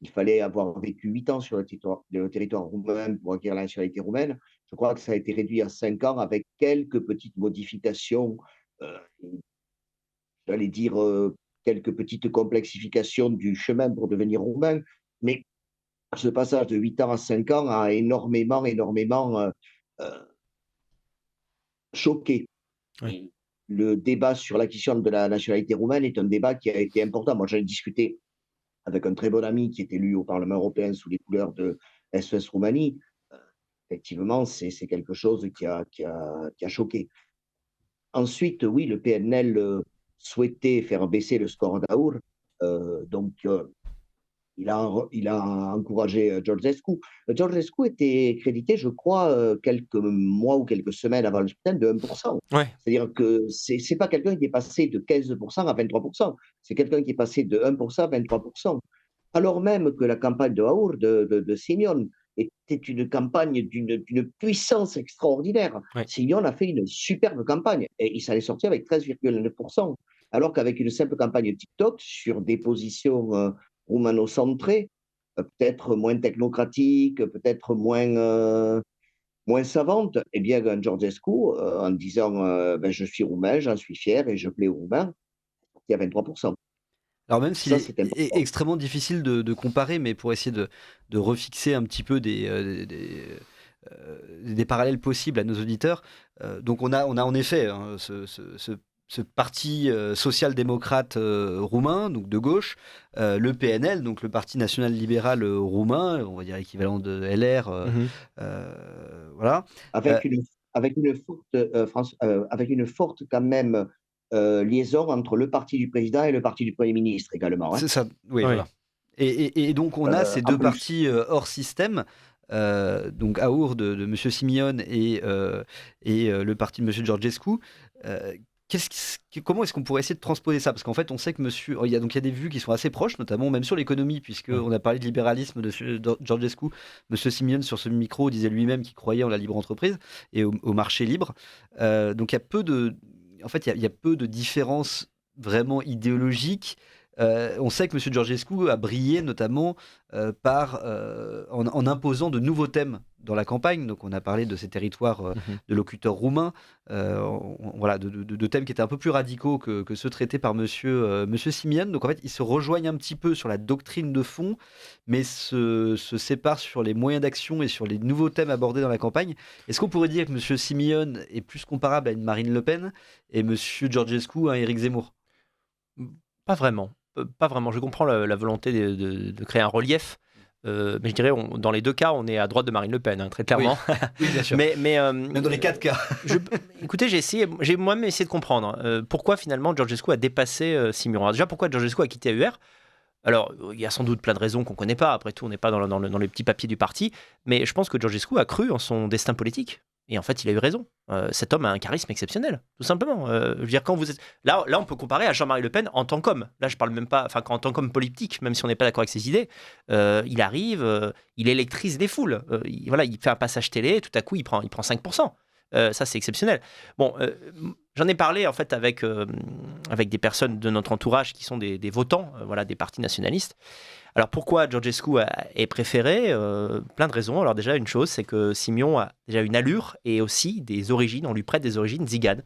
Il fallait avoir vécu 8 ans sur le territoire roumain pour acquérir la nationalité roumaine. Je crois que ça a été réduit à 5 ans avec quelques petites modifications, euh, j'allais dire quelques petites complexifications du chemin pour devenir roumain. Mais ce passage de 8 ans à 5 ans a énormément euh, choqué. Oui. Le débat sur l'acquisition de la nationalité roumaine est un débat qui a été important. Moi, j'en ai discuté avec un très bon ami qui est élu au Parlement européen sous les couleurs de SOS Roumanie. Effectivement, c'est quelque chose qui a choqué. Ensuite, oui, le PNL souhaitait faire baisser le score d'Aour. Donc, il a encouragé Georgescu. Georgescu était crédité, je crois, quelques mois ou quelques semaines avant le scrutin de 1%. Ouais. C'est-à-dire que ce n'est pas quelqu'un qui est passé de 15% à 23%. C'est quelqu'un qui est passé de 1% à 23%. Alors même que la campagne de Aour, de Simeon, était une campagne d'une puissance extraordinaire. Ouais. Simeon a fait une superbe campagne et il s'en est sorti avec 13,9%. Alors qu'avec une simple campagne TikTok sur des positions roumano-centrées, peut-être moins technocratiques, peut-être moins savantes, eh bien, Georgescu, en disant ben, je suis roumain, j'en suis fier et je plais aux Roumains, il y a 23%. Alors même s'il Ça, est c'est important. extrêmement difficile de comparer, mais pour essayer de refixer un petit peu des parallèles possibles à nos auditeurs, donc on a en effet hein, ce parti social-démocrate roumain, donc de gauche, le PNL, donc le Parti national libéral roumain, on va dire équivalent de LR, voilà. Avec une, avec une forte quand même liaison entre le parti du président et le parti du Premier ministre également. Hein. C'est ça, oui, Oui. voilà. Et donc on a ces En deux plus. partis hors système, donc Aour de M. Simeon et le parti de M. Georgescu. Comment est-ce qu'on pourrait essayer de transposer ça? Parce qu'en fait, on sait que il y a des vues qui sont assez proches, notamment même sur l'économie, puisqu'on a parlé de libéralisme de Georgescu. M. Simeon, sur ce micro, disait lui-même qu'il croyait en la libre entreprise et au marché libre. Donc il y a peu de... En fait, il y a peu de différences vraiment idéologiques. On sait que M. Georgescu a brillé notamment en imposant de nouveaux thèmes dans la campagne. Donc on a parlé de ces territoires de locuteurs roumains, voilà, de thèmes qui étaient un peu plus radicaux que ceux traités par monsieur Simeon. Donc en fait, ils se rejoignent un petit peu sur la doctrine de fond, mais se séparent sur les moyens d'action et sur les nouveaux thèmes abordés dans la campagne. Est-ce qu'on pourrait dire que monsieur Simeon est plus comparable à une Marine Le Pen et monsieur Georgescu à Éric Zemmour? Pas vraiment. Pas vraiment. Je comprends la volonté de créer un relief. Mais je dirais, dans les deux cas, on est à droite de Marine Le Pen, hein, très clairement. Oui, bien sûr. Mais Même dans les 4 cas. écoutez, j'ai moi-même essayé de comprendre pourquoi finalement Georgescu a dépassé Simeon. Alors déjà, pourquoi Georgescu a quitté AUR? Alors, il y a sans doute plein de raisons qu'on ne connaît pas. Après tout, on n'est pas dans les petits papiers du parti. Mais je pense que Georgescu a cru en son destin politique. Et en fait, il a eu raison. Cet homme a un charisme exceptionnel, tout simplement. Je veux dire, quand vous êtes... Là, on peut comparer à Jean-Marie Le Pen en tant qu'homme. Là, je parle même pas... Enfin, en tant qu'homme politique, même si on n'est pas d'accord avec ses idées. Il arrive, il électrise les foules. Voilà, il fait un passage télé, tout à coup, il prend 5%. Ça, c'est exceptionnel. Bon, j'en ai parlé, en fait, avec des personnes de notre entourage qui sont des votants, voilà, des partis nationalistes. Alors pourquoi Georgescu est préféré? Plein de raisons. Alors déjà, une chose, c'est que Simeon a déjà une allure et aussi des origines, on lui prête des origines ziganes.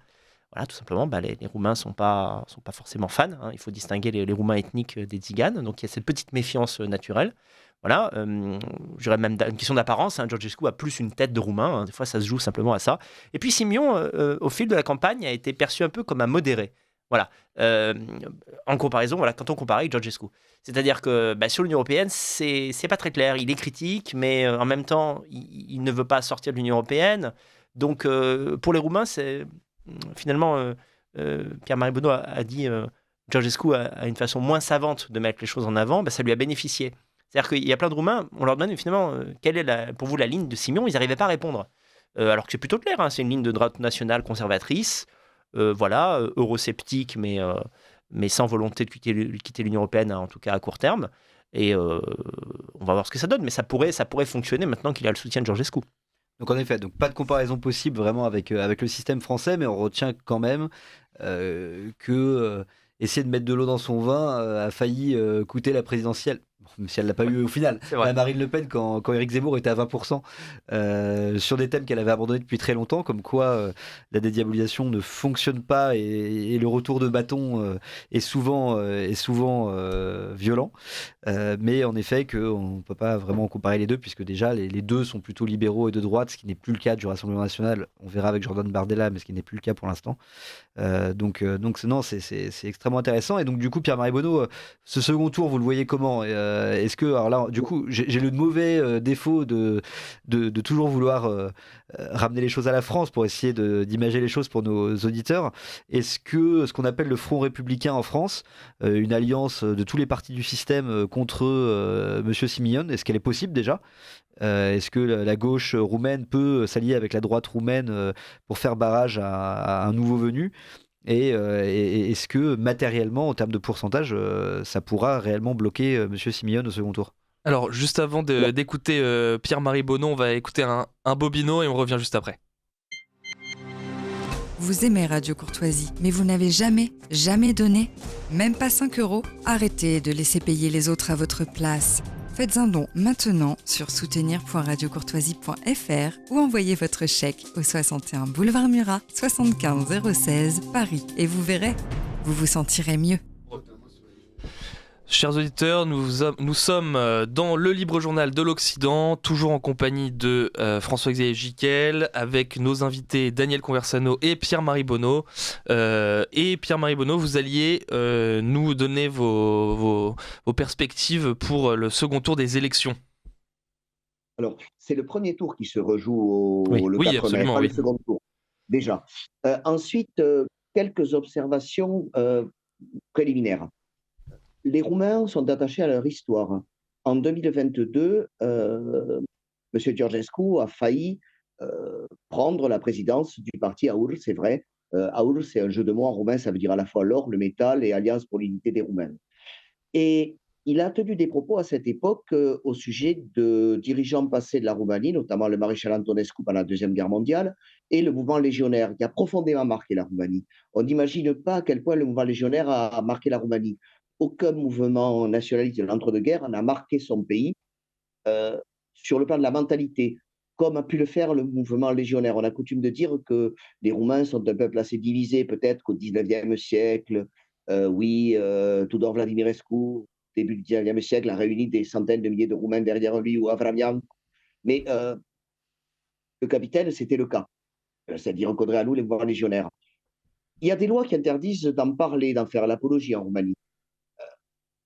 Voilà, tout simplement, les Roumains ne sont pas forcément fans. Hein. Il faut distinguer les Roumains ethniques des Tziganes. Donc il y a cette petite méfiance naturelle. Voilà, j'aurais même une question d'apparence. Hein. Georgescu a plus une tête de Roumain. Hein. Des fois, ça se joue simplement à ça. Et puis Simeon, au fil de la campagne, a été perçu un peu comme un modéré. Voilà. En comparaison, voilà, quand on compare avec Georgescu. C'est-à-dire que sur l'Union européenne, c'est pas très clair. Il est critique, mais en même temps, il ne veut pas sortir de l'Union européenne. Donc, pour les Roumains, c'est finalement, Pierre-Marie Bonneau a dit Georgescu a une façon moins savante de mettre les choses en avant, ça lui a bénéficié. C'est-à-dire qu'il y a plein de Roumains, on leur demande finalement quelle est pour vous la ligne de Simeon, ils n'arrivaient pas à répondre. Alors que c'est plutôt clair, hein, c'est une ligne de droite nationale conservatrice, voilà, eurosceptique, mais mais sans volonté de quitter l'Union européenne, en tout cas à court terme. Et on va voir ce que ça donne, mais ça pourrait fonctionner maintenant qu'il a le soutien de Georgescu. Donc en effet, pas de comparaison possible vraiment avec le système français, mais on retient quand même que essayer de mettre de l'eau dans son vin a failli coûter la présidentielle. Bon, même si elle l'a pas eu au final. C'est vrai. Marine Le Pen, quand Éric Zemmour était à 20%, sur des thèmes qu'elle avait abandonnés depuis très longtemps, comme quoi la dédiabolisation ne fonctionne pas et le retour de bâton est souvent violent. Mais en effet, on ne peut pas vraiment comparer les deux, puisque déjà les deux sont plutôt libéraux et de droite, ce qui n'est plus le cas du Rassemblement national. On verra avec Jordan Bardella, mais ce qui n'est plus le cas pour l'instant. Donc non, c'est extrêmement intéressant. Et donc du coup, Pierre-Marie Bonneau, ce second tour, vous le voyez comment? Est-ce que, alors là, du coup, j'ai le mauvais défaut de toujours vouloir ramener les choses à la France pour essayer d'imager les choses pour nos auditeurs. Est-ce que ce qu'on appelle le Front républicain en France, une alliance de tous les partis du système contre Monsieur Simion, est-ce qu'elle est possible déjà? Est-ce que la gauche roumaine peut s'allier avec la droite roumaine pour faire barrage à un nouveau venu? Et est-ce que matériellement, en termes de pourcentage, ça pourra réellement bloquer Monsieur Simion au second tour? Alors, juste avant d'écouter Pierre-Marie Bonneau, on va écouter un bobino et on revient juste après. Vous aimez Radio Courtoisie, mais vous n'avez jamais donné, même pas 5 €? Arrêtez de laisser payer les autres à votre place. Faites un don maintenant sur soutenir.radiocourtoisie.fr ou envoyez votre chèque au 61 boulevard Murat, 75 016 Paris. Et vous verrez, vous vous sentirez mieux. Chers auditeurs, nous sommes dans le Libre Journal de l'Occident, toujours en compagnie de François-Xavier Giquel, avec nos invités Daniel Conversano et Pierre-Marie Bonneau. Et Pierre-Marie Bonneau, vous alliez nous donner vos perspectives pour le second tour des élections. Alors, c'est le premier tour qui se rejoue le 4 mai, absolument, pas oui. le second tour, déjà. Ensuite, quelques observations préliminaires. Les Roumains sont attachés à leur histoire. En 2022, M. Georgescu a failli prendre la présidence du parti AUR, c'est vrai. AUR, c'est un jeu de mots en roumain, ça veut dire à la fois l'or, le métal et Alliance pour l'unité des Roumains. Et il a tenu des propos à cette époque au sujet de dirigeants passés de la Roumanie, notamment le maréchal Antonescu pendant la Deuxième Guerre mondiale, et le mouvement légionnaire, qui a profondément marqué la Roumanie. On n'imagine pas à quel point le mouvement légionnaire a marqué la Roumanie. Aucun mouvement nationaliste de l'entre-deux-guerres n'a marqué son pays sur le plan de la mentalité, comme a pu le faire le mouvement légionnaire. On a coutume de dire que les Roumains sont un peuple assez divisé, peut-être qu'au XIXe siècle, Tudor Vladimirescu, début du XIXe siècle, a réuni des centaines de milliers de Roumains derrière lui, ou Avramian. Mais le capitaine, c'était le cas, c'est-à-dire Codreanu, les mouvements légionnaires. Il y a des lois qui interdisent d'en parler, d'en faire l'apologie en Roumanie.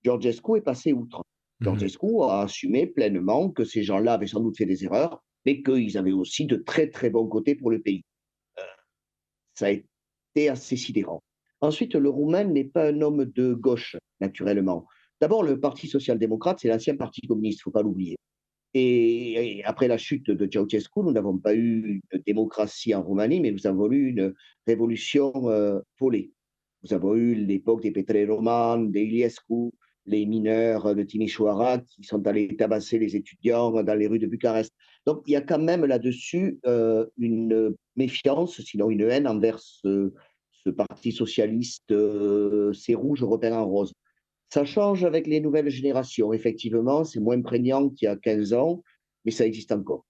Georgescu est passé outre. Georgescu a assumé pleinement que ces gens-là avaient sans doute fait des erreurs, mais qu'ils avaient aussi de très très bons côtés pour le pays. Ça a été assez sidérant. Ensuite, le Roumain n'est pas un homme de gauche, naturellement. D'abord, le Parti social-démocrate, c'est l'ancien Parti communiste, il ne faut pas l'oublier. Et après la chute de Ceausescu, nous n'avons pas eu de démocratie en Roumanie, mais nous avons eu une révolution volée. Nous avons eu l'époque des Petre Roman, des Iliescu, les mineurs de Timișoara qui sont allés tabasser les étudiants dans les rues de Bucarest. Donc il y a quand même là-dessus une méfiance, sinon une haine envers ce parti socialiste, c'est rouge repeint en rose. Ça change avec les nouvelles générations, effectivement, c'est moins prégnant qu'il y a 15 ans, mais ça existe encore.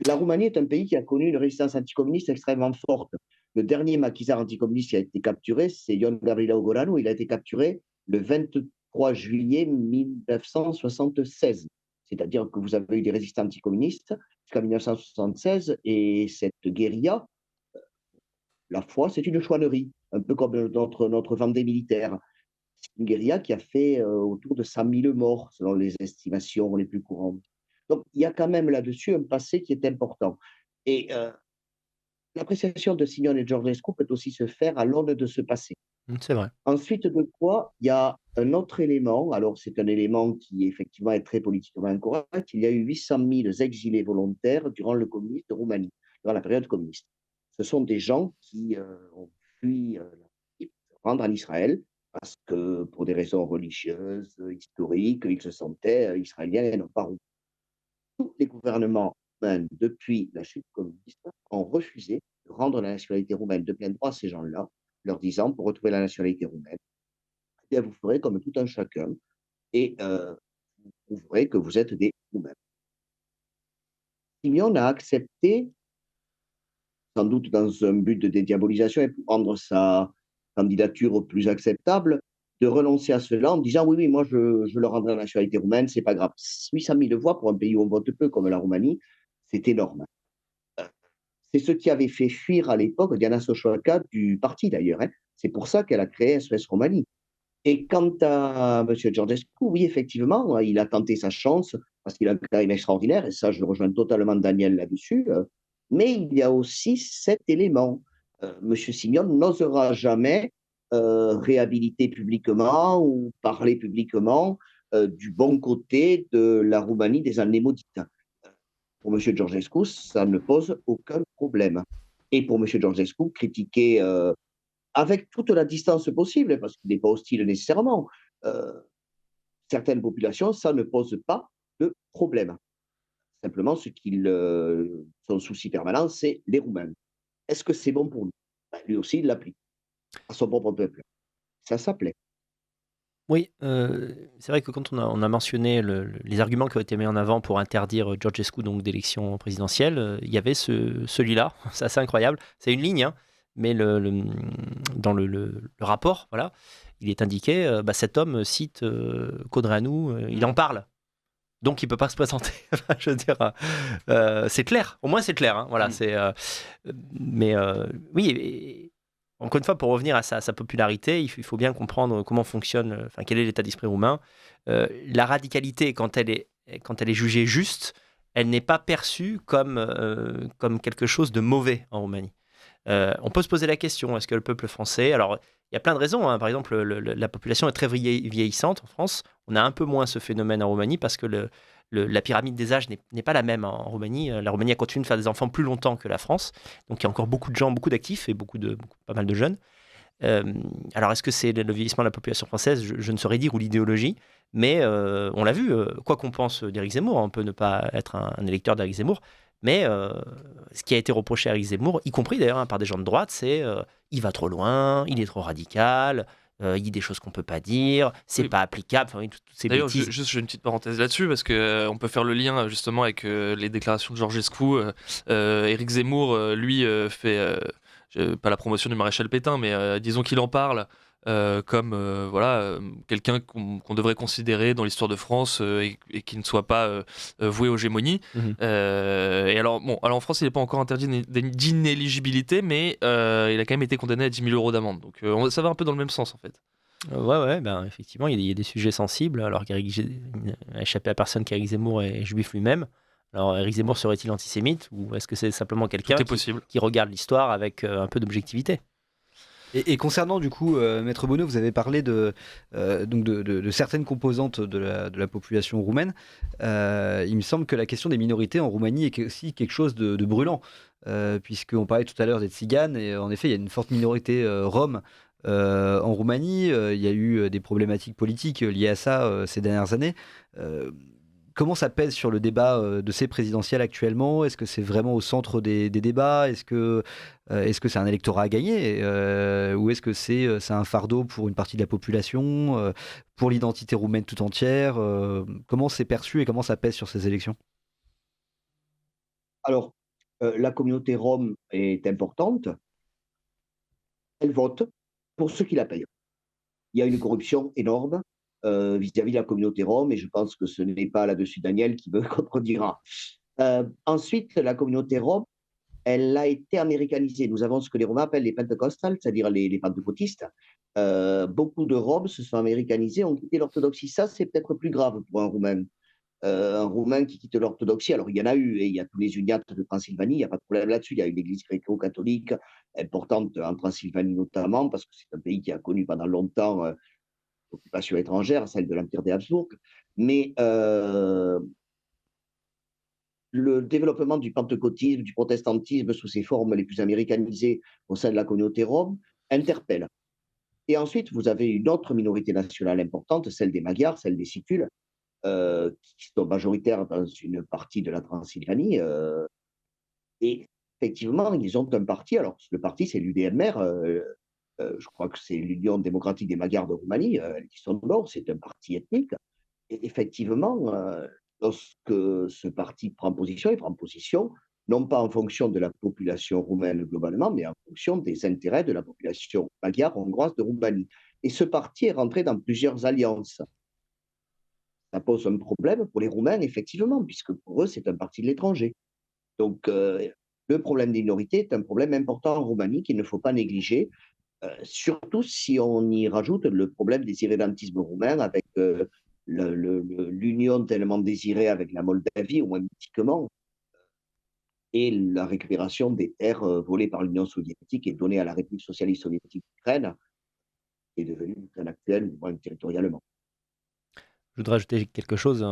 La Roumanie est un pays qui a connu une résistance anticommuniste extrêmement forte. Le dernier maquisard anticommuniste qui a été capturé, c'est Ion Gabrielao Goranu. Il a été capturé le 23 juillet 1976. C'est-à-dire que vous avez eu des résistants anticommunistes jusqu'en 1976, et cette guérilla, la foi, c'est une chouannerie, un peu comme notre Vendée militaire. C'est une guérilla qui a fait autour de 100 000 morts, selon les estimations les plus courantes. Donc, il y a quand même là-dessus un passé qui est important. Et l'appréciation de Simion et Georgescu peut aussi se faire à l'aune de ce passé. C'est vrai. Ensuite de quoi, il y a un autre élément, alors c'est un élément qui effectivement est très politiquement incorrect, il y a eu 800 000 exilés volontaires durant le communisme de Roumanie, durant la période communiste. Ce sont des gens qui ont puis se rendre en Israël parce que pour des raisons religieuses, historiques, ils se sentaient israéliens et non pas roumains. Tous les gouvernements roumains depuis la chute communiste ont refusé de rendre la nationalité roumaine de plein droit à ces gens-là, leur disant pour retrouver la nationalité roumaine, eh bien, vous ferez comme tout un chacun et vous prouverez que vous êtes des Roumains. Simeone a accepté, sans doute dans un but de dédiabolisation et pour rendre sa candidature plus acceptable, de renoncer à cela en disant oui, oui, moi je leur rendrai la nationalité roumaine, c'est pas grave. 800 000 voix pour un pays où on vote peu comme la Roumanie, c'est énorme. C'est ce qui avait fait fuir à l'époque Diana Sochoaka du parti d'ailleurs, hein. C'est pour ça qu'elle a créé SOS Roumanie. Et quant à M. Georgescu, oui, effectivement, il a tenté sa chance parce qu'il a un charisme extraordinaire, et ça, je rejoins totalement Daniel là-dessus. Mais il y a aussi cet élément. M. Simeone n'osera jamais réhabiliter publiquement ou parler publiquement du bon côté de la Roumanie des années maudites. Pour M. Georgescu, ça ne pose aucun problème. Et pour M. Georgescu, critiquer avec toute la distance possible, parce qu'il n'est pas hostile nécessairement. Certaines populations, ça ne pose pas de problème. Simplement, son souci permanent, c'est les Roumains. Est-ce que c'est bon pour nous? Ben, lui aussi, il l'applique à son propre peuple. Ça s'appelait. Oui, c'est vrai que quand on a mentionné les arguments qui ont été mis en avant pour interdire Georgescu donc d'élection présidentielle, il y avait celui-là, c'est assez incroyable. C'est une ligne, hein, mais dans le rapport, voilà, il est indiqué, cet homme cite Codreanu, il en parle. Donc il peut pas se présenter. Enfin, je veux dire, c'est clair. Au moins c'est clair, hein, voilà. Mais oui. Encore une fois, pour revenir à sa popularité, il faut bien comprendre comment fonctionne, enfin, quel est l'état d'esprit roumain. La radicalité, quand elle est jugée juste, elle n'est pas perçue comme quelque chose de mauvais en Roumanie. On peut se poser la question, est-ce que le peuple français... Alors, il y a plein de raisons, hein. Par exemple, la population est très vieillissante en France. On a un peu moins ce phénomène en Roumanie parce que la pyramide des âges n'est pas la même en Roumanie. La Roumanie a continué de faire des enfants plus longtemps que la France. Donc, il y a encore beaucoup de gens, beaucoup d'actifs et pas mal de jeunes. Alors, est-ce que c'est le vieillissement de la population française? Je ne saurais dire, ou l'idéologie. Mais on l'a vu, quoi qu'on pense d'Éric Zemmour, on peut ne pas être un électeur d'Éric Zemmour, mais ce qui a été reproché à Éric Zemmour, y compris d'ailleurs, hein, par des gens de droite, c'est il va trop loin, il est trop radical, il dit des choses qu'on ne peut pas dire, c'est Oui. pas applicable, enfin, oui, toutes ces D'ailleurs, bêtises. juste j'ai une petite parenthèse là-dessus parce que on peut faire le lien justement avec les déclarations de Georgescu. Éric Zemmour, lui, fait pas la promotion du maréchal Pétain, mais disons qu'il en parle comme quelqu'un qu'on devrait considérer dans l'histoire de France et qui ne soit pas voué aux gémonies. Mhm. Et alors, bon, alors en France, il n'est pas encore interdit d'inéligibilité, mais il a quand même été condamné à 10 000 euros d'amende. Donc ça va un peu dans le même sens en fait. Ouais, ben, effectivement, il y a des sujets sensibles, alors qu'il n'a échappé à personne qu'Éric Zemmour est juif lui-même. Alors, Éric Zemmour serait-il antisémite ou est-ce que c'est simplement quelqu'un Tout est possible. qui regarde l'histoire avec un peu d'objectivité? Et concernant du coup, Maître Bonneau, vous avez parlé donc de certaines composantes de la population roumaine. Il me semble que la question des minorités en Roumanie est aussi quelque chose de brûlant, puisqu'on parlait tout à l'heure des Tziganes, et en effet, il y a une forte minorité rome en Roumanie. Il y a eu des problématiques politiques liées à ça ces dernières années. Comment ça pèse sur le débat de ces présidentielles actuellement? Est-ce que c'est vraiment au centre des débats? Est-ce que c'est un électorat à gagner? Ou est-ce que c'est un fardeau pour une partie de la population, pour l'identité roumaine tout entière? Comment c'est perçu et comment ça pèse sur ces élections? Alors, la communauté rome est importante. Elle vote pour ceux qui la payent. Il y a une corruption énorme vis-à-vis de la communauté rome, et je pense que ce n'est pas là-dessus Daniel qui me contredira. Ensuite, la communauté rome, elle a été américanisée. Nous avons ce que les Romains appellent les pentecostales, c'est-à-dire les pentecôtistes. Beaucoup de Roms se sont américanisés, ont quitté l'orthodoxie. Ça, c'est peut-être plus grave pour un Roumain. Un Roumain qui quitte l'orthodoxie, alors il y en a eu, et il y a tous les uniates de Transylvanie, il n'y a pas de problème là-dessus. Il y a une église gréco-catholique importante en Transylvanie notamment, parce que c'est un pays qui a connu pendant longtemps l'occupation étrangère, celle de l'Empire des Habsbourg. Mais le développement du pentecôtisme, du protestantisme sous ses formes les plus américanisées au sein de la communauté rome interpelle. Et ensuite, vous avez une autre minorité nationale importante, celle des Magyars, celle des Sicules, qui sont majoritaires dans une partie de la Transylvanie. Et effectivement, ils ont un parti. Alors, le parti, c'est l'UDMR. Je crois que c'est l'Union démocratique des Magyars de Roumanie, qui sont morts. C'est un parti ethnique. Et effectivement, lorsque ce parti prend position, il prend position non pas en fonction de la population roumaine globalement, mais en fonction des intérêts de la population magyare hongroise de Roumanie. Et ce parti est rentré dans plusieurs alliances. Ça pose un problème pour les Roumains, effectivement, puisque pour eux, c'est un parti de l'étranger. Donc, le problème des minorités est un problème important en Roumanie qu'il ne faut pas négliger, surtout si on y rajoute le problème des irrédentismes roumains avec l'union tellement désirée avec la Moldavie, au moins mythiquement, et la récupération des terres volées par l'Union soviétique et données à la République socialiste soviétique d'Ukraine, qui est devenue l'Ukraine actuelle, au moins territorialement. Je voudrais ajouter quelque chose,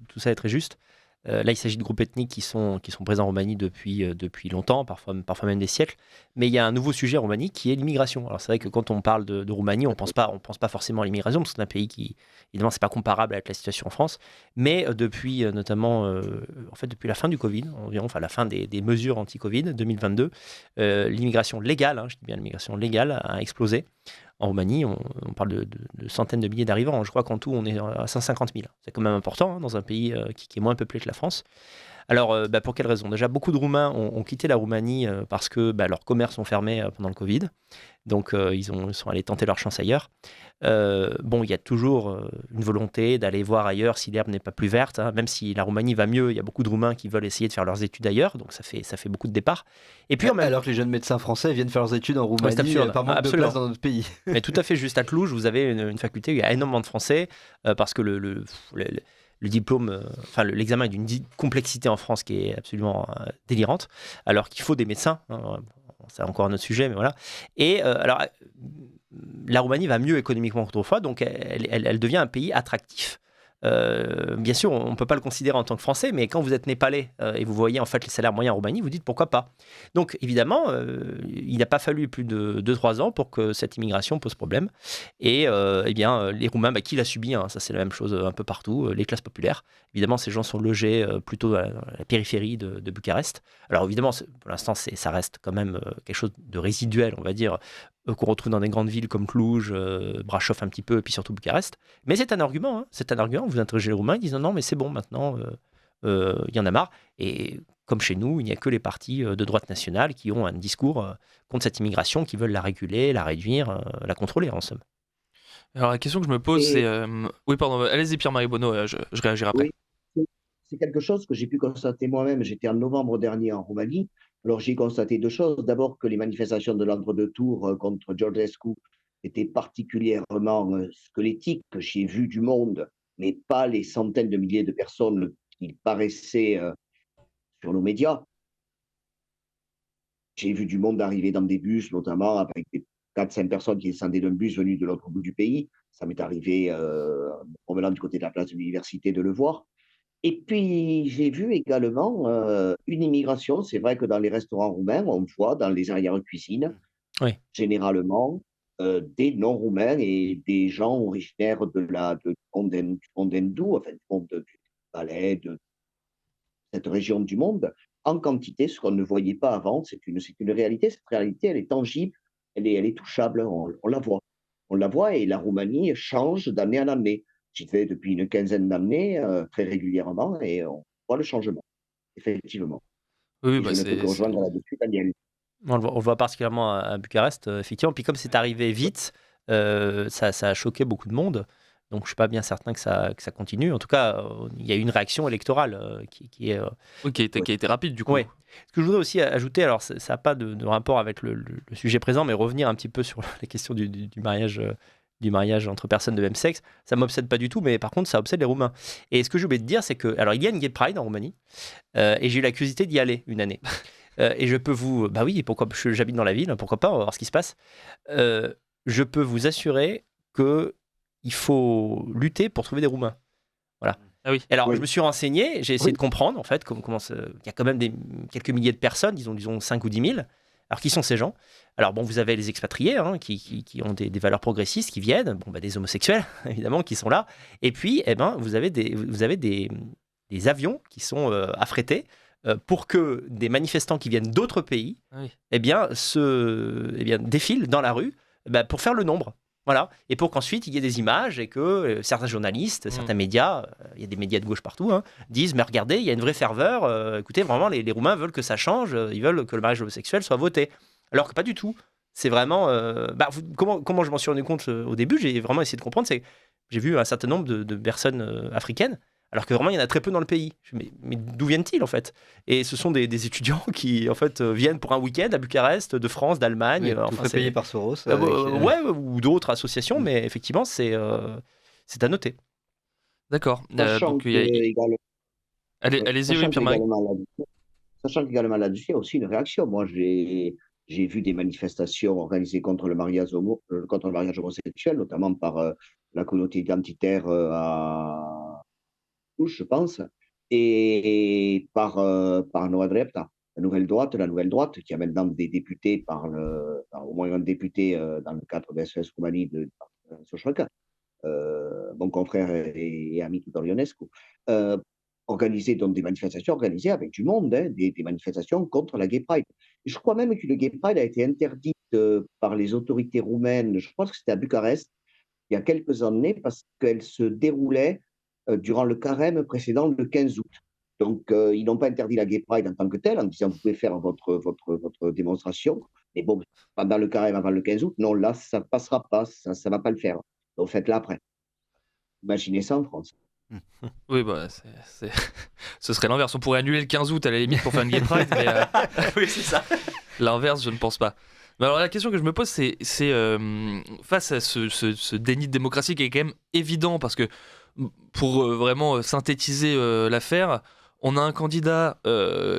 tout ça est très juste. Là, il s'agit de groupes ethniques qui sont présents en Roumanie depuis longtemps, parfois même des siècles. Mais il y a un nouveau sujet en Roumanie qui est l'immigration. Alors c'est vrai que quand on parle de Roumanie, on pense pas forcément à l'immigration, parce que c'est un pays qui, évidemment, c'est pas comparable avec la situation en France. Mais depuis notamment, en fait, depuis la fin du Covid, environ, enfin la fin des mesures anti-Covid 2022, l'immigration légale, je dis bien l'immigration légale, a explosé. En Roumanie, on parle de centaines de milliers d'arrivants. Je crois qu'en tout, on est à 150 000. C'est quand même important dans un pays qui est moins peuplé que la France. Alors, pour quelles raisons ? Déjà, beaucoup de Roumains ont quitté la Roumanie parce que leurs commerces ont fermé pendant le Covid. Donc, ils sont allés tenter leur chance ailleurs. Il y a toujours une volonté d'aller voir ailleurs si l'herbe n'est pas plus verte. Même si la Roumanie va mieux, il y a beaucoup de Roumains qui veulent essayer de faire leurs études ailleurs. Donc, ça fait beaucoup de départs. Et puis, alors que les jeunes médecins français viennent faire leurs études en Roumanie par manque de place dans notre pays. Mais tout à fait juste. À Cluj, vous avez une faculté où il y a énormément de Français parce que le diplôme, l'examen est d'une complexité en France qui est absolument délirante, alors qu'il faut des médecins. C'est encore un autre sujet, mais voilà. Et alors, la Roumanie va mieux économiquement qu'autrefois, donc elle devient un pays attractif. Bien sûr, on ne peut pas le considérer en tant que Français, mais quand vous êtes Népalais et vous voyez en fait les salaires moyens en Roumanie, vous dites pourquoi pas. Donc évidemment, il n'a pas fallu plus de 2-3 ans pour que cette immigration pose problème. Et les Roumains, qui l'a subi, ça c'est la même chose un peu partout, les classes populaires. Évidemment, ces gens sont logés plutôt à la périphérie de Bucarest. Alors évidemment, pour l'instant, ça reste quand même quelque chose de résiduel, on va dire, qu'on retrouve dans des grandes villes comme Cluj, Brașov un petit peu, et puis surtout Bucarest. Mais c'est un argument, Vous interrogez les Roumains, ils disent non, mais c'est bon, maintenant, il y en a marre. Et comme chez nous, il n'y a que les partis de droite nationale qui ont un discours contre cette immigration, qui veulent la réguler, la réduire, la contrôler, en somme. Alors la question que je me pose, c'est... Oui, pardon, allez-y Pierre-Marie Bonneau, je réagirai après. Oui, c'est quelque chose que j'ai pu constater moi-même. J'étais en novembre dernier en Roumanie. Alors, j'ai constaté deux choses. D'abord, que les manifestations de l'entre-deux tours contre Georgescu étaient particulièrement squelettiques. J'ai vu du monde, mais pas les centaines de milliers de personnes qui paraissaient sur nos médias. J'ai vu du monde arriver dans des bus, notamment avec des 4-5 personnes qui descendaient d'un bus venu de l'autre bout du pays. Ça m'est arrivé en promenant du côté de la place de l'université de le voir. Et puis, j'ai vu également une immigration. C'est vrai que dans les restaurants roumains, on voit dans les arrière-cuisines, généralement, des non-roumains et des gens originaires du monde hindou, enfin, du monde du Valais, de cette région du monde, en quantité, ce qu'on ne voyait pas avant. C'est une réalité. Cette réalité, elle est tangible, elle est touchable, on la voit. On la voit et la Roumanie change d'année en année. J'y vais depuis une quinzaine d'années, très régulièrement, et on voit le changement, effectivement. Oui, je ne peux que rejoindre là-dessus, Daniel. On le voit particulièrement à Bucarest, effectivement. Puis comme c'est arrivé vite, ça a choqué beaucoup de monde. Donc je ne suis pas bien certain que ça continue. En tout cas, il y a eu une réaction électorale qui est... qui a été rapide du coup. Ouais. Ce que je voudrais aussi ajouter, alors ça n'a pas de rapport avec le sujet présent, mais revenir un petit peu sur la question du mariage entre personnes de même sexe, ça ne m'obsède pas du tout, mais par contre, ça obsède les Roumains. Et ce que j'ai oublié de dire, c'est que, alors il y a une Gay Pride en Roumanie, et j'ai eu la curiosité d'y aller une année. Et je peux vous... Bah oui, j'habite dans la ville, pourquoi pas, on va voir ce qui se passe. Je peux vous assurer qu'il faut lutter pour trouver des Roumains. Voilà. Ah oui. Alors, je me suis renseigné, j'ai essayé de comprendre, en fait, comment il y a quand même quelques milliers de personnes, disons 5 ou 10 000, Alors, qui sont ces gens ? Alors, bon, vous avez les expatriés qui ont des valeurs progressistes qui viennent, des homosexuels, évidemment, qui sont là. Et puis, vous avez des avions qui sont affrétés pour que des manifestants qui viennent d'autres pays défilent dans la rue pour faire le nombre. Voilà. Et pour qu'ensuite il y ait des images et que certains journalistes, certains médias, il y a des médias de gauche partout, disent mais regardez, il y a une vraie ferveur, écoutez, vraiment les Roumains veulent que ça change, ils veulent que le mariage homosexuel soit voté. Alors que pas du tout. C'est vraiment... comment je m'en suis rendu compte au début, j'ai vraiment essayé de comprendre, c'est que j'ai vu un certain nombre de personnes africaines, alors que vraiment il y en a très peu dans le pays. Mais d'où viennent-ils en fait ? Et ce sont des étudiants qui en fait viennent pour un week-end à Bucarest, de France, d'Allemagne. Tout frais payé par Soros. Ouais, ou d'autres associations, mais effectivement c'est à noter. D'accord. Sachant donc, allez-y, oui, Pierre-Marie. Sachant qu'également là-dessus, il y a aussi une réaction. Moi, j'ai vu des manifestations organisées contre le mariage homosexuel, notamment par la communauté identitaire à Touche, je pense, et par Nova Drepta, la nouvelle droite, qui a maintenant des députés, au moins un député dans le cadre de SOS Roumanie de Sochroca, mon confrère et ami Tudor Ionescu, organisé donc des manifestations organisées avec du monde, des manifestations contre la Gay Pride. Et je crois même que le Gay Pride a été interdite par les autorités roumaines, je pense que c'était à Bucarest, il y a quelques années, parce qu'elle se déroulait durant le carême précédent le 15 août. Donc, ils n'ont pas interdit la Gay Pride en tant que telle, en disant vous pouvez faire votre démonstration, mais bon, pendant le carême avant le 15 août, non, là, ça ne passera pas, ça ne va pas le faire. Donc, faites-la après. Imaginez ça en France. Oui, ce serait l'inverse. On pourrait annuler le 15 août à la limite pour faire une Gay Pride, mais oui, c'est ça. L'inverse, je ne pense pas. Mais alors la question que je me pose, c'est face à ce déni de démocratie qui est quand même évident, parce que pour vraiment synthétiser l'affaire, on a un candidat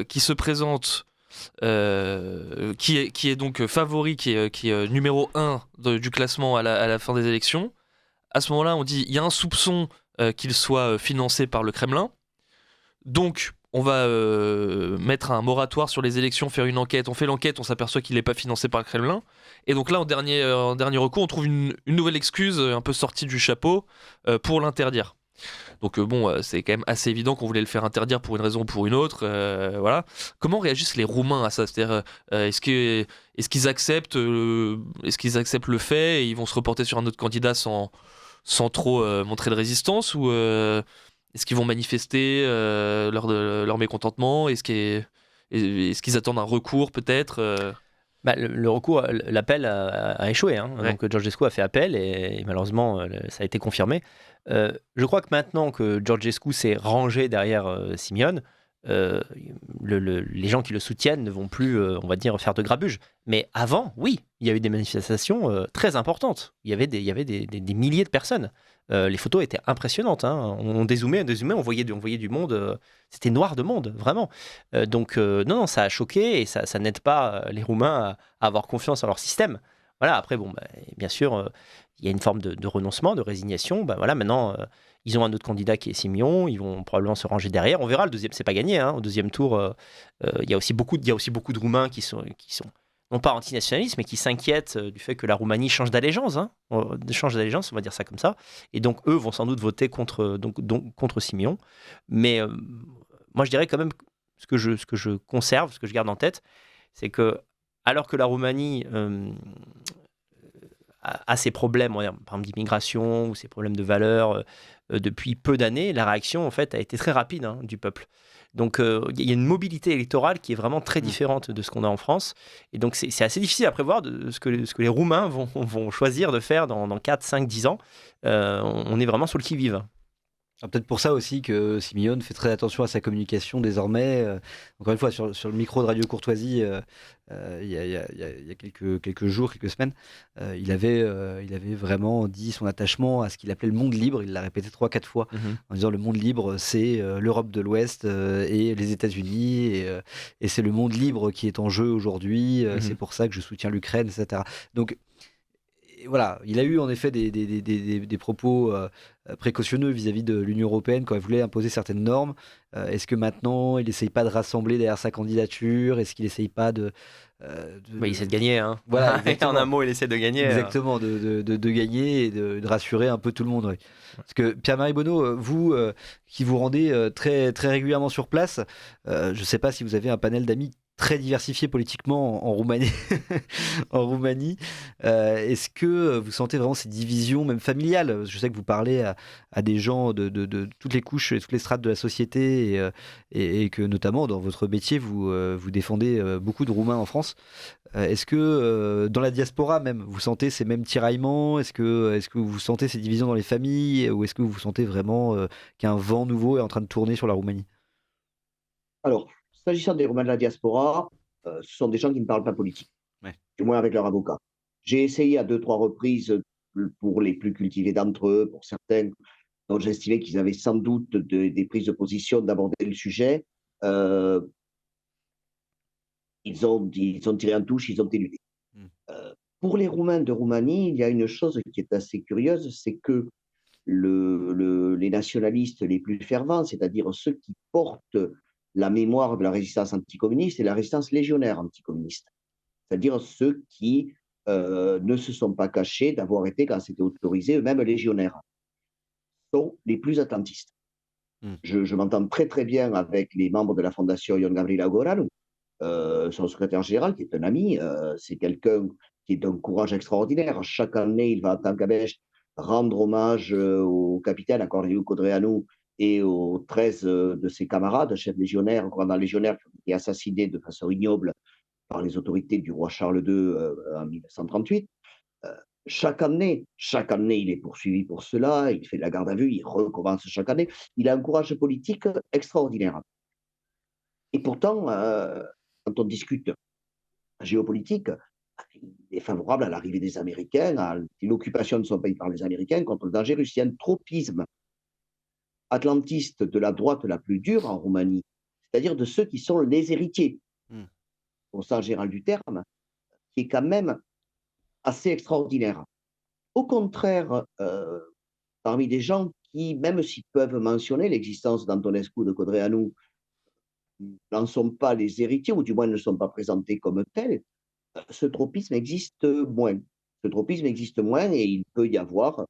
qui se présente, qui est donc favori, qui est numéro 1 du classement à la fin des élections. À ce moment-là, on dit il y a un soupçon qu'il soit financé par le Kremlin. Donc, on va mettre un moratoire sur les élections, faire une enquête. On fait l'enquête, on s'aperçoit qu'il n'est pas financé par le Kremlin. Et donc là, en dernier recours, on trouve une nouvelle excuse un peu sortie du chapeau pour l'interdire. Donc c'est quand même assez évident qu'on voulait le faire interdire pour une raison ou pour une autre. Voilà. Comment réagissent les Roumains à ça ? C'est-à-dire, est-ce qu'ils acceptent le fait et ils vont se reporter sur un autre candidat sans trop montrer de résistance, ou est-ce qu'ils vont manifester leur mécontentement ? Est-ce qu'ils attendent un recours peut-être le recours, l'appel a échoué. Ouais. Donc Georgescu a fait appel et malheureusement ça a été confirmé. Je crois que maintenant que Georgescu s'est rangé derrière Simeone, les gens qui le soutiennent ne vont plus, on va dire, faire de grabuge. Mais avant, oui, il y a eu des manifestations très importantes. Il y avait des milliers de personnes. Les photos étaient impressionnantes. On dézoomait, on voyait du monde. C'était noir de monde, vraiment. Donc, non, ça a choqué et ça n'aide pas les Roumains à avoir confiance en leur système. Voilà, après, bien sûr, il y a une forme de renoncement, de résignation. Voilà, maintenant, ils ont un autre candidat qui est Simeon. Ils vont probablement se ranger derrière. On verra, le deuxième, c'est pas gagné. Au deuxième tour, il y a aussi beaucoup de Roumains qui sont non pas antinationalistes, mais qui s'inquiètent du fait que la Roumanie change d'allégeance. Change d'allégeance, on va dire ça comme ça. Et donc, eux vont sans doute voter contre Simeon. Mais moi, je dirais quand même ce que je conserve, ce que je garde en tête, c'est que, alors que la Roumanie a ses problèmes, par exemple d'immigration ou ses problèmes de valeurs depuis peu d'années, la réaction en fait a été très rapide du peuple. Donc il y a une mobilité électorale qui est vraiment très différente de ce qu'on a en France. Et donc c'est assez difficile à prévoir de ce que les Roumains vont choisir de faire dans 4, 5, 10 ans. On est vraiment sur le qui-vive. Alors, peut-être pour ça aussi que Simeone fait très attention à sa communication désormais. Encore une fois, sur le micro de Radio Courtoisie, il y a quelques jours, quelques semaines, il avait vraiment dit son attachement à ce qu'il appelait le monde libre. Il l'a répété 3-4 fois en disant le monde libre, c'est l'Europe de l'Ouest et les États-Unis, et c'est le monde libre qui est en jeu aujourd'hui. C'est pour ça que je soutiens l'Ukraine, etc. Donc, voilà, il a eu en effet des propos précautionneux vis-à-vis de l'Union européenne quand elle voulait imposer certaines normes. Est-ce que maintenant, il n'essaye pas de rassembler derrière sa candidature? Est-ce qu'il n'essaye pas Il essaie de gagner. Hein. Voilà, En exactement. un mot, il essaie de gagner. Exactement, de gagner et de rassurer un peu tout le monde. Oui. Parce que Pierre-Marie Bonneau, vous qui vous rendez très, très régulièrement sur place, je ne sais pas si vous avez un panel d'amis très diversifié politiquement en Roumanie. En Roumanie, est-ce que vous sentez vraiment ces divisions, même familiales? Je sais que vous parlez à des gens de toutes les couches et toutes les strates de la société et que notamment dans votre métier, vous défendez beaucoup de Roumains en France. Est-ce que dans la diaspora même, vous sentez ces mêmes tiraillements? Est-ce que vous sentez ces divisions dans les familles? Ou est-ce que vous sentez vraiment qu'un vent nouveau est en train de tourner sur la Roumanie? Alors, s'agissant des Roumains de la diaspora, ce sont des gens qui ne parlent pas politique, Ouais. du moins avec leur avocat. J'ai essayé à 2-3 reprises, pour les plus cultivés d'entre eux, pour certains dont j'estimais qu'ils avaient sans doute des prises de position, d'aborder le sujet. Euh, ils ont tiré en touche, ils ont éludé. Mm. Pour les Roumains de Roumanie, il y a une chose qui est assez curieuse, c'est que les nationalistes les plus fervents, c'est-à-dire ceux qui portent la mémoire de la résistance anticommuniste et la résistance légionnaire anticommuniste, c'est-à-dire ceux qui ne se sont pas cachés d'avoir été, quand c'était autorisé, eux-mêmes légionnaires, sont les plus atlantistes. Je m'entends très très bien avec les membres de la fondation Ion Gavrila Goranu, son secrétaire général, qui est un ami, c'est quelqu'un qui est d'un courage extraordinaire. Chaque année, il va à Tancabești rendre hommage au capitaine, à Corneliu Codreanu, et aux 13 de ses camarades, chefs légionnaires, commandants légionnaires, qui ont été assassinés de façon ignoble par les autorités du roi Charles II en 1938. Chaque année, il est poursuivi pour cela, il fait de la garde à vue, il recommence chaque année. Il a un courage politique extraordinaire. Et pourtant, quand on discute géopolitique, il est favorable à l'arrivée des Américains, à l'occupation de son pays par les Américains contre le danger russe. Il y a un tropisme atlantiste de la droite la plus dure en Roumanie, c'est-à-dire de ceux qui sont les héritiers, au sens général du terme, qui est quand même assez extraordinaire. Au contraire, parmi des gens qui, même s'ils peuvent mentionner l'existence d'Antonescu, de Codreanu, n'en sont pas les héritiers, ou du moins ne sont pas présentés comme tels, ce tropisme existe moins. Ce tropisme existe moins et il peut y avoir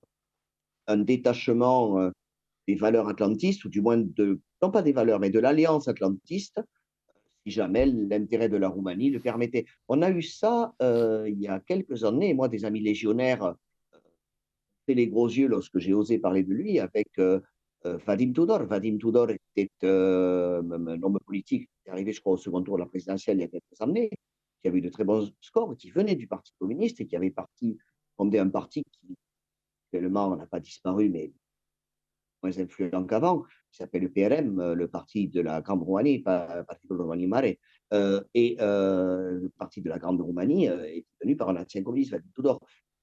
un détachement des valeurs atlantistes, ou du moins non pas des valeurs, mais de l'alliance atlantiste, si jamais l'intérêt de la Roumanie le permettait. On a eu ça il y a quelques années, moi, des amis légionnaires fait les gros yeux lorsque j'ai osé parler de lui avec Vadim Tudor. Vadim Tudor était un homme politique qui est arrivé, je crois, au second tour de la présidentielle il y a quelques années, qui avait eu de très bons scores, qui venait du Parti communiste et qui avait fondé un parti qui, actuellement, n'a pas disparu, mais moins influent qu'avant, qui s'appelle le PRM, le Parti de la Grande Roumanie, pas Parti de Roumanie Mare. Le Parti de la Grande Roumanie est tenu par un ancien communiste, Vadim Tudor.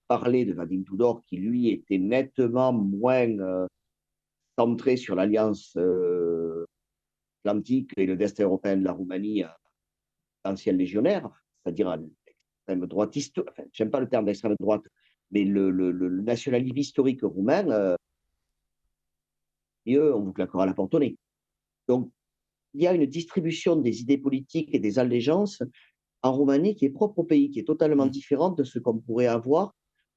Parler de Vadim Tudor, qui lui était nettement moins centré sur l'alliance atlantique et le destin européen de la Roumanie, d'anciens légionnaires, c'est-à-dire à l'extrême droitiste, enfin, j'aime pas le terme d'extrême droite, mais le nationalisme historique roumain, mieux, on vous claquera la porte au nez. Donc, il y a une distribution des idées politiques et des allégeances en Roumanie qui est propre au pays, qui est totalement différente de ce qu'on pourrait avoir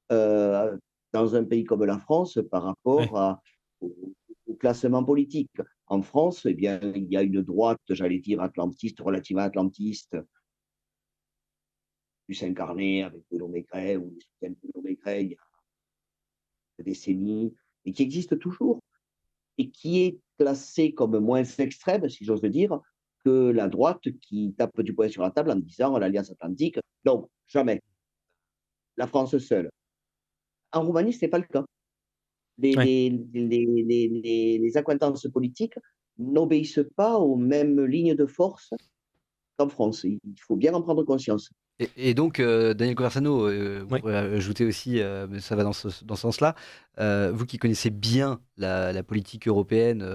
dans un pays comme la France par rapport au classement politique. En France, eh bien, il y a une droite, j'allais dire, atlantiste, relativement atlantiste, plus incarnée avec Bruno Maigret ou les soutiens de Bruno Maigret il y a des décennies, et qui existe toujours, et qui est classée comme moins extrême, si j'ose le dire, que la droite qui tape du poing sur la table en disant l'Alliance Atlantique, non, jamais. La France seule. En Roumanie, ce n'est pas le cas. Les accointances politiques n'obéissent pas aux mêmes lignes de force qu'en France. Il faut bien en prendre conscience. Et donc, Daniel Conversano, vous pourrez ajouter aussi, mais ça va dans ce sens-là, vous qui connaissez bien la politique européenne,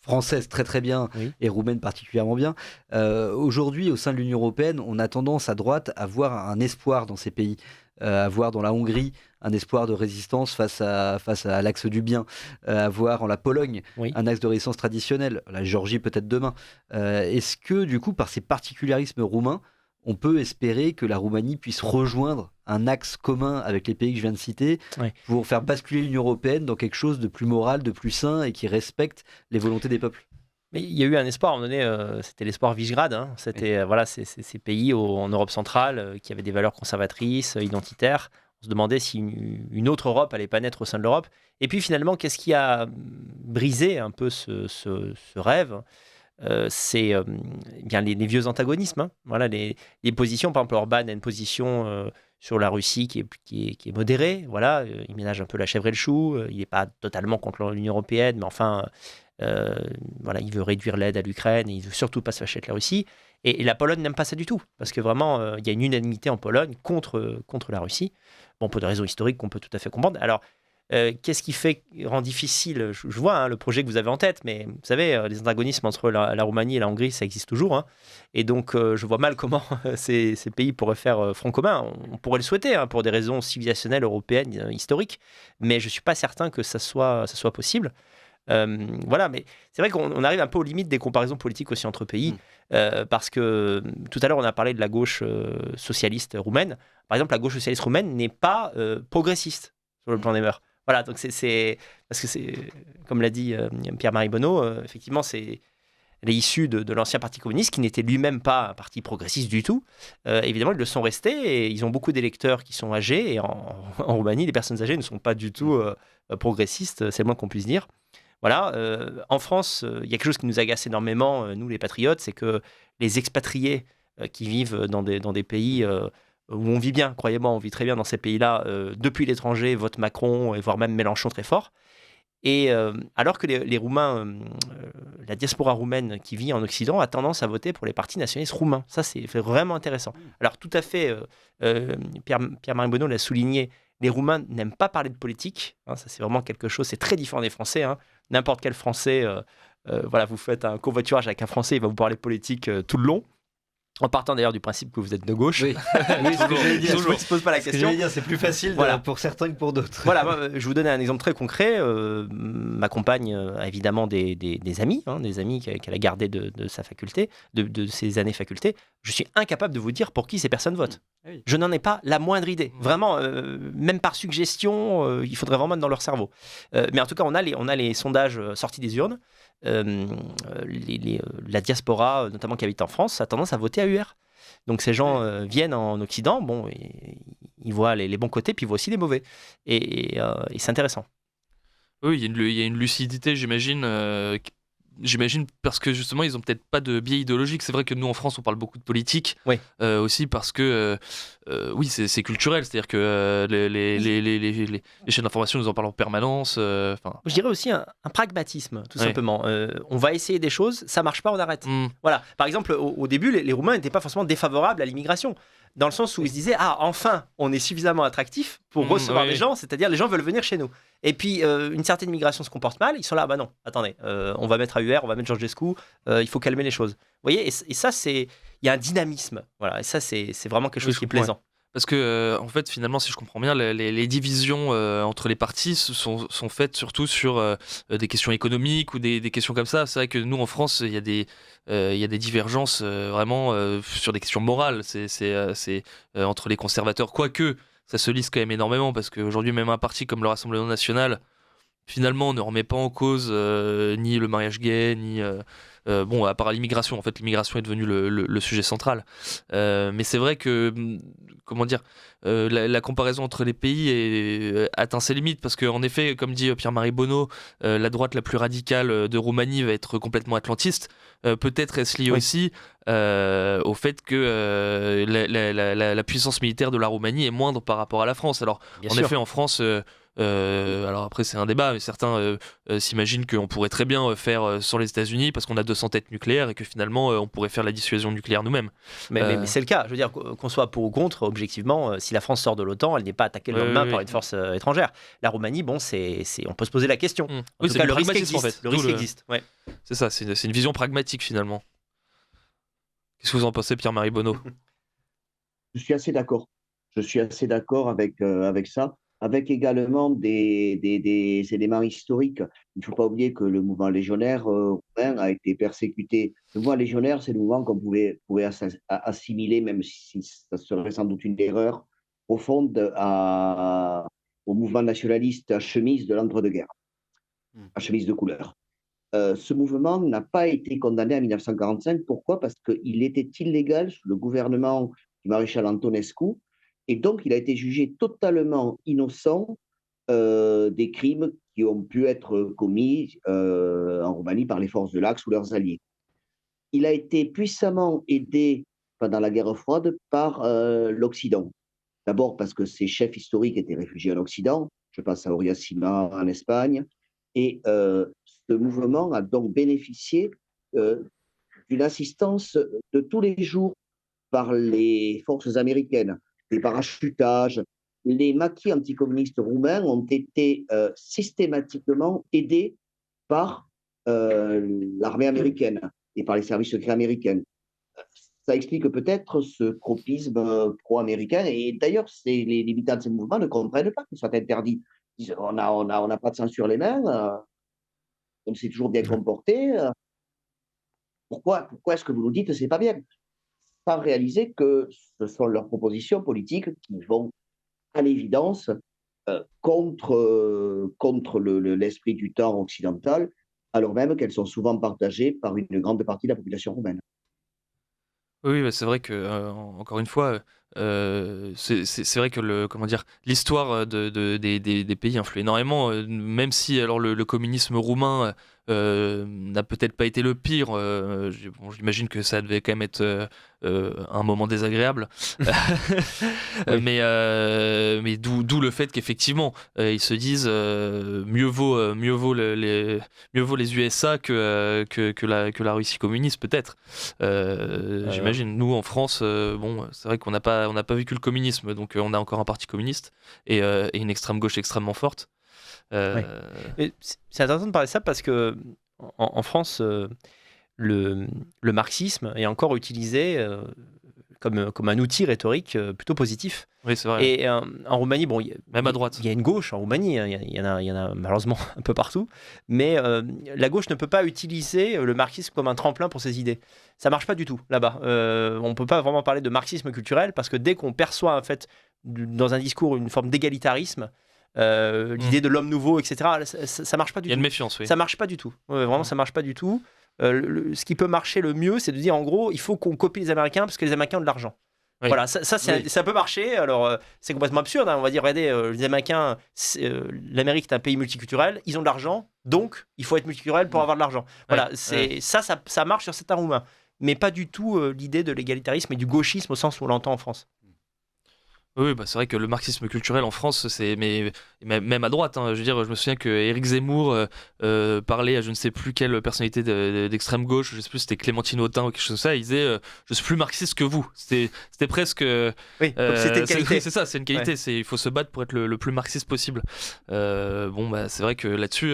française très très bien, et roumaine particulièrement bien, aujourd'hui, au sein de l'Union européenne, on a tendance à droite à voir un espoir dans ces pays. avoir dans la Hongrie un espoir de résistance face à l'axe du bien, avoir en la Pologne un axe de résistance traditionnel, la Géorgie peut-être demain. Est-ce que du coup, par ces particularismes roumains, on peut espérer que la Roumanie puisse rejoindre un axe commun avec les pays que je viens de citer pour faire basculer l'Union européenne dans quelque chose de plus moral, de plus sain et qui respecte les volontés des peuples? Mais il y a eu un espoir, à un moment donné, c'était l'espoir Visegrad. C'était ces pays en Europe centrale qui avaient des valeurs conservatrices, identitaires. On se demandait si une autre Europe allait pas naître au sein de l'Europe. Et puis finalement, qu'est-ce qui a brisé un peu ce rêve? C'est bien les vieux antagonismes. Voilà, les positions. Par exemple, Orban a une position sur la Russie qui est modérée. Voilà, il ménage un peu la chèvre et le chou. Il n'est pas totalement contre l'Union européenne, mais enfin, voilà, il veut réduire l'aide à l'Ukraine. Et il veut surtout pas se fâcher avec la Russie. Et la Pologne n'aime pas ça du tout, parce que vraiment, il y a une unanimité en Pologne contre la Russie. Bon, pour des raisons historiques qu'on peut tout à fait comprendre. Alors, qu'est-ce qui rend difficile, je vois le projet que vous avez en tête, mais vous savez, les antagonismes entre la Roumanie et la Hongrie, ça existe toujours. Et donc, je vois mal comment ces pays pourraient faire front commun. On pourrait le souhaiter pour des raisons civilisationnelles européennes, historiques, mais je ne suis pas certain que ça soit possible. Voilà, mais c'est vrai qu'on arrive un peu aux limites des comparaisons politiques aussi entre pays, parce que tout à l'heure on a parlé de la gauche socialiste roumaine. Par exemple, la gauche socialiste roumaine n'est pas progressiste sur le plan des mœurs. Voilà, donc c'est parce que c'est, comme l'a dit Pierre-Marie Bonneau, effectivement, elle est issue de l'ancien parti communiste, qui n'était lui-même pas un parti progressiste du tout. Évidemment, ils le sont restés, et ils ont beaucoup d'électeurs qui sont âgés, et en Roumanie, les personnes âgées ne sont pas du tout progressistes, c'est le moins qu'on puisse dire. Voilà, en France, il y a quelque chose qui nous agace énormément, nous les patriotes, c'est que les expatriés qui vivent dans des pays où on vit bien, croyez-moi, on vit très bien dans ces pays-là, depuis l'étranger, votent Macron, et voire même Mélenchon très fort. Et alors que les Roumains, la diaspora roumaine qui vit en Occident a tendance à voter pour les partis nationalistes roumains. Ça, c'est vraiment intéressant. Alors tout à fait, Pierre-Marie Bonneau l'a souligné, les Roumains n'aiment pas parler de politique. Ça, c'est vraiment quelque chose, c'est très différent des Français. N'importe quel Français, voilà, vous faites un covoiturage avec un Français, il va vous parler politique tout le long. En partant d'ailleurs du principe que vous êtes de gauche. Oui, ce que j'allais dire. Je ne pose pas la question. C'est plus facile pour certains que pour d'autres. Voilà, moi, je vous donne un exemple très concret. Ma compagne a évidemment des amis, des amis qu'elle a gardés de sa faculté, de ses années faculté. Je suis incapable de vous dire pour qui ces personnes votent. Oui. Je n'en ai pas la moindre idée. Vraiment, même par suggestion, il faudrait vraiment être dans leur cerveau. Mais en tout cas, on a les sondages sortis des urnes. La diaspora, notamment qui habite en France, a tendance à voter AUR. Donc ces gens viennent en Occident, bon, ils voient les bons côtés, puis ils voient aussi les mauvais. Et c'est intéressant. Oui, il y a une lucidité, j'imagine. J'imagine parce que justement ils ont peut-être pas de biais idéologique. C'est vrai que nous en France on parle beaucoup de politique, aussi parce que oui c'est culturel, c'est-à-dire que les chaînes d'information nous en parlent en permanence. Je dirais aussi un pragmatisme tout simplement. On va essayer des choses, ça marche pas, on arrête. Voilà. Par exemple au début les Roumains n'étaient pas forcément défavorables à l'immigration. Dans le sens où ils se disaient enfin on est suffisamment attractif pour recevoir des gens, c'est-à-dire les gens veulent venir chez nous. Et puis une certaine immigration se comporte mal, ils sont là, bah non, attendez, on va mettre AUR, on va mettre Georgescu, il faut calmer les choses. Vous voyez, et ça il y a un dynamisme, voilà, et ça c'est vraiment quelque chose qui est plaisant. Parce que, en fait, finalement, si je comprends bien, les divisions entre les partis sont faites surtout sur des questions économiques ou des questions comme ça. C'est vrai que nous, en France, il y a des divergences vraiment sur des questions morales. C'est entre les conservateurs, quoique ça se lise quand même énormément, parce qu'aujourd'hui, même un parti comme le Rassemblement National, finalement, ne remet pas en cause ni le mariage gay, ni... bon, à part l'immigration, en fait, l'immigration est devenue le sujet central. Mais c'est vrai que, comment dire, la comparaison entre les pays atteint ses limites, parce qu'en effet, comme dit Pierre-Marie Bonneau, la droite la plus radicale de Roumanie va être complètement atlantiste. Peut-être est-ce lié aussi au fait que la puissance militaire de la Roumanie est moindre par rapport à la France. Alors, bien sûr. Effet, en France... alors après c'est un débat, mais certains s'imaginent qu'on pourrait très bien faire sans les États-Unis parce qu'on a 200 têtes nucléaires et que finalement on pourrait faire la dissuasion nucléaire nous-mêmes. Mais c'est le cas, je veux dire qu'on soit pour ou contre, objectivement, si la France sort de l'OTAN, elle n'est pas attaquée le lendemain par une force étrangère. La Roumanie, bon, on peut se poser la question. En tout cas, le risque existe. En fait. Le risque existe. Ouais. C'est ça, c'est une vision pragmatique finalement. Qu'est-ce que vous en pensez, Pierre-Marie Bonneau ? Je suis assez d'accord. Je suis assez d'accord avec ça, avec également des éléments historiques. Il ne faut pas oublier que le mouvement légionnaire roumain a été persécuté. Le mouvement légionnaire, c'est le mouvement qu'on pouvait assimiler, même si ça serait sans doute une erreur profonde, au mouvement nationaliste à chemise de l'entre-deux-guerres, à chemise de couleur. Ce mouvement n'a pas été condamné en 1945. Pourquoi? Parce qu'il était illégal sous le gouvernement du maréchal Antonescu, et donc il a été jugé totalement innocent des crimes qui ont pu être commis en Roumanie par les forces de l'Axe ou leurs alliés. Il a été puissamment aidé pendant la guerre froide par l'Occident. D'abord parce que ses chefs historiques étaient réfugiés en Occident, je pense à Orias Sima en Espagne, et ce mouvement a donc bénéficié d'une assistance de tous les jours par les forces américaines, des parachutages. Les maquis anticommunistes roumains ont été systématiquement aidés par l'armée américaine et par les services secrets américains. Ça explique peut-être ce tropisme pro-américain. Et d'ailleurs, les militants de ces mouvements ne comprennent pas qu'il soit interdit. Ils disent, on n'a pas de sang sur les mains, on s'est toujours bien comporté. Pourquoi est-ce que vous nous dites que ce n'est pas bien? Sans réaliser que ce sont leurs propositions politiques qui vont à l'évidence contre l'esprit du temps occidental, alors même qu'elles sont souvent partagées par une grande partie de la population roumaine. Oui, bah, c'est vrai que, encore une fois, c'est vrai que comment dire, l'histoire des pays influe énormément, même si alors le communisme roumain n'a peut-être pas été le pire. Bon, j'imagine que ça devait quand même être un moment désagréable. Oui. Mais d'où le fait qu'effectivement, ils se disent mieux vaut les USA que la Russie communiste, peut-être. J'imagine. Nous, en France, bon, c'est vrai qu'on n'a pas vécu le communisme, donc on a encore un parti communiste et une extrême gauche extrêmement forte. Et c'est intéressant de parler de ça parce que en France, le marxisme est encore utilisé comme un outil rhétorique plutôt positif. Oui, c'est vrai. Et en Roumanie, bon, Même à droite. il y a une gauche en Roumanie, hein, il y en a malheureusement un peu partout, mais la gauche ne peut pas utiliser le marxisme comme un tremplin pour ses idées. Ça marche pas du tout là-bas. On ne peut pas vraiment parler de marxisme culturel parce que dès qu'on perçoit en fait dans un discours une forme d'égalitarisme, l'idée de l'homme nouveau, etc., ça marche pas du tout. Il y a une méfiance, oui. Ça marche pas du tout. Vraiment, ça marche pas du tout. Ce qui peut marcher le mieux, c'est de dire en gros, il faut qu'on copie les Américains parce que les Américains ont de l'argent. Oui. Voilà, ça peut marcher. Alors, c'est complètement absurde. Hein. On va dire, regardez, les Américains, l'Amérique est un pays multiculturel, ils ont de l'argent, donc il faut être multiculturel pour avoir de l'argent. Voilà, ça marche sur certains Roumains, mais pas du tout l'idée de l'égalitarisme et du gauchisme au sens où on l'entend en France. Oui, bah c'est vrai que le marxisme culturel en France, mais même à droite, hein, je veux dire, je me souviens que Éric Zemmour parlait à je ne sais plus quelle personnalité d'extrême gauche, je ne sais plus, c'était Clémentine Autain ou quelque chose comme ça, il disait je suis plus marxiste que vous. C'était presque. Oui, comme c'était une qualité. C'est ça, c'est une qualité. Il faut se battre pour être le plus marxiste possible. Bon, bah c'est vrai que là-dessus,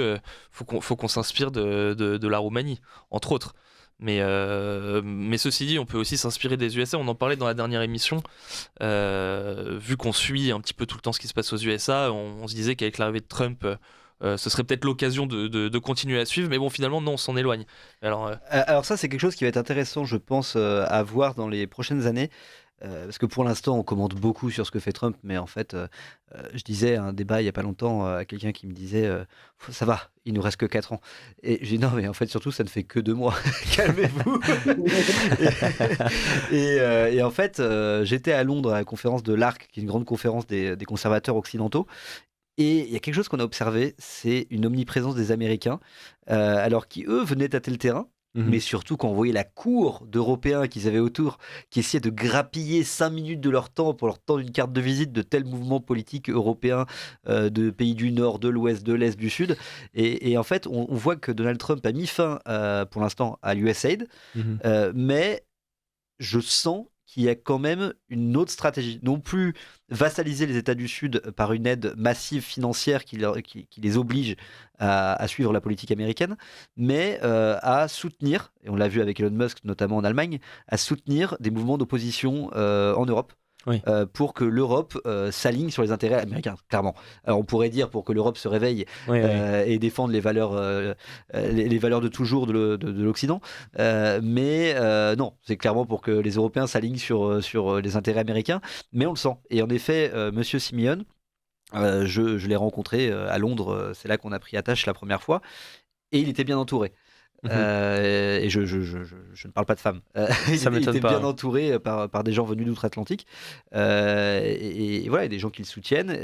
faut qu'on s'inspire de la Roumanie, entre autres. Mais ceci dit, on peut aussi s'inspirer des USA. On en parlait dans la dernière émission. Vu qu'on suit un petit peu tout le temps ce qui se passe aux USA, on se disait qu'avec l'arrivée de Trump, ce serait peut-être l'occasion de continuer à suivre. Mais bon, finalement, non, on s'en éloigne. Alors ça, c'est quelque chose qui va être intéressant, je pense, à voir dans les prochaines années. Parce que pour l'instant, on commente beaucoup sur ce que fait Trump, mais en fait, je disais à un débat il n'y a pas longtemps à quelqu'un qui me disait ça va, il nous reste que 4 ans. Et j'ai dit non, mais en fait, surtout, ça ne fait que 2 mois. Calmez-vous. Et en fait, j'étais à Londres à la conférence de l'ARC, qui est une grande conférence des conservateurs occidentaux. Et il y a quelque chose qu'on a observé, c'est une omniprésence des Américains, alors qui, eux, venaient tâter le terrain. Mais surtout quand on voyait la cour d'Européens qu'ils avaient autour, qui essayaient de grappiller 5 minutes de leur temps pour leur tendre une carte de visite de tel mouvement politique européen de pays du Nord, de l'Ouest, de l'Est, du Sud. Et en fait, on voit que Donald Trump a mis fin pour l'instant à l'USAID, mais je sens qu'il y a quand même une autre stratégie. Non plus vassaliser les États du Sud par une aide massive financière qui les oblige à suivre la politique américaine, mais à soutenir, et on l'a vu avec Elon Musk notamment en Allemagne, à soutenir des mouvements d'opposition en Europe. Oui. pour que l'Europe s'aligne sur les intérêts américains, clairement. Alors on pourrait dire pour que l'Europe se réveille et défende les valeurs de toujours de l'Occident, mais non, c'est clairement pour que les Européens s'alignent sur les intérêts américains, mais on le sent. Et en effet, Monsieur Simeone, je l'ai rencontré à Londres, c'est là qu'on a pris attache la première fois, et il était bien entouré. Et je ne parle pas de femmes. Il était bien entouré par des gens venus d'outre-Atlantique, et voilà, des gens qui le soutiennent,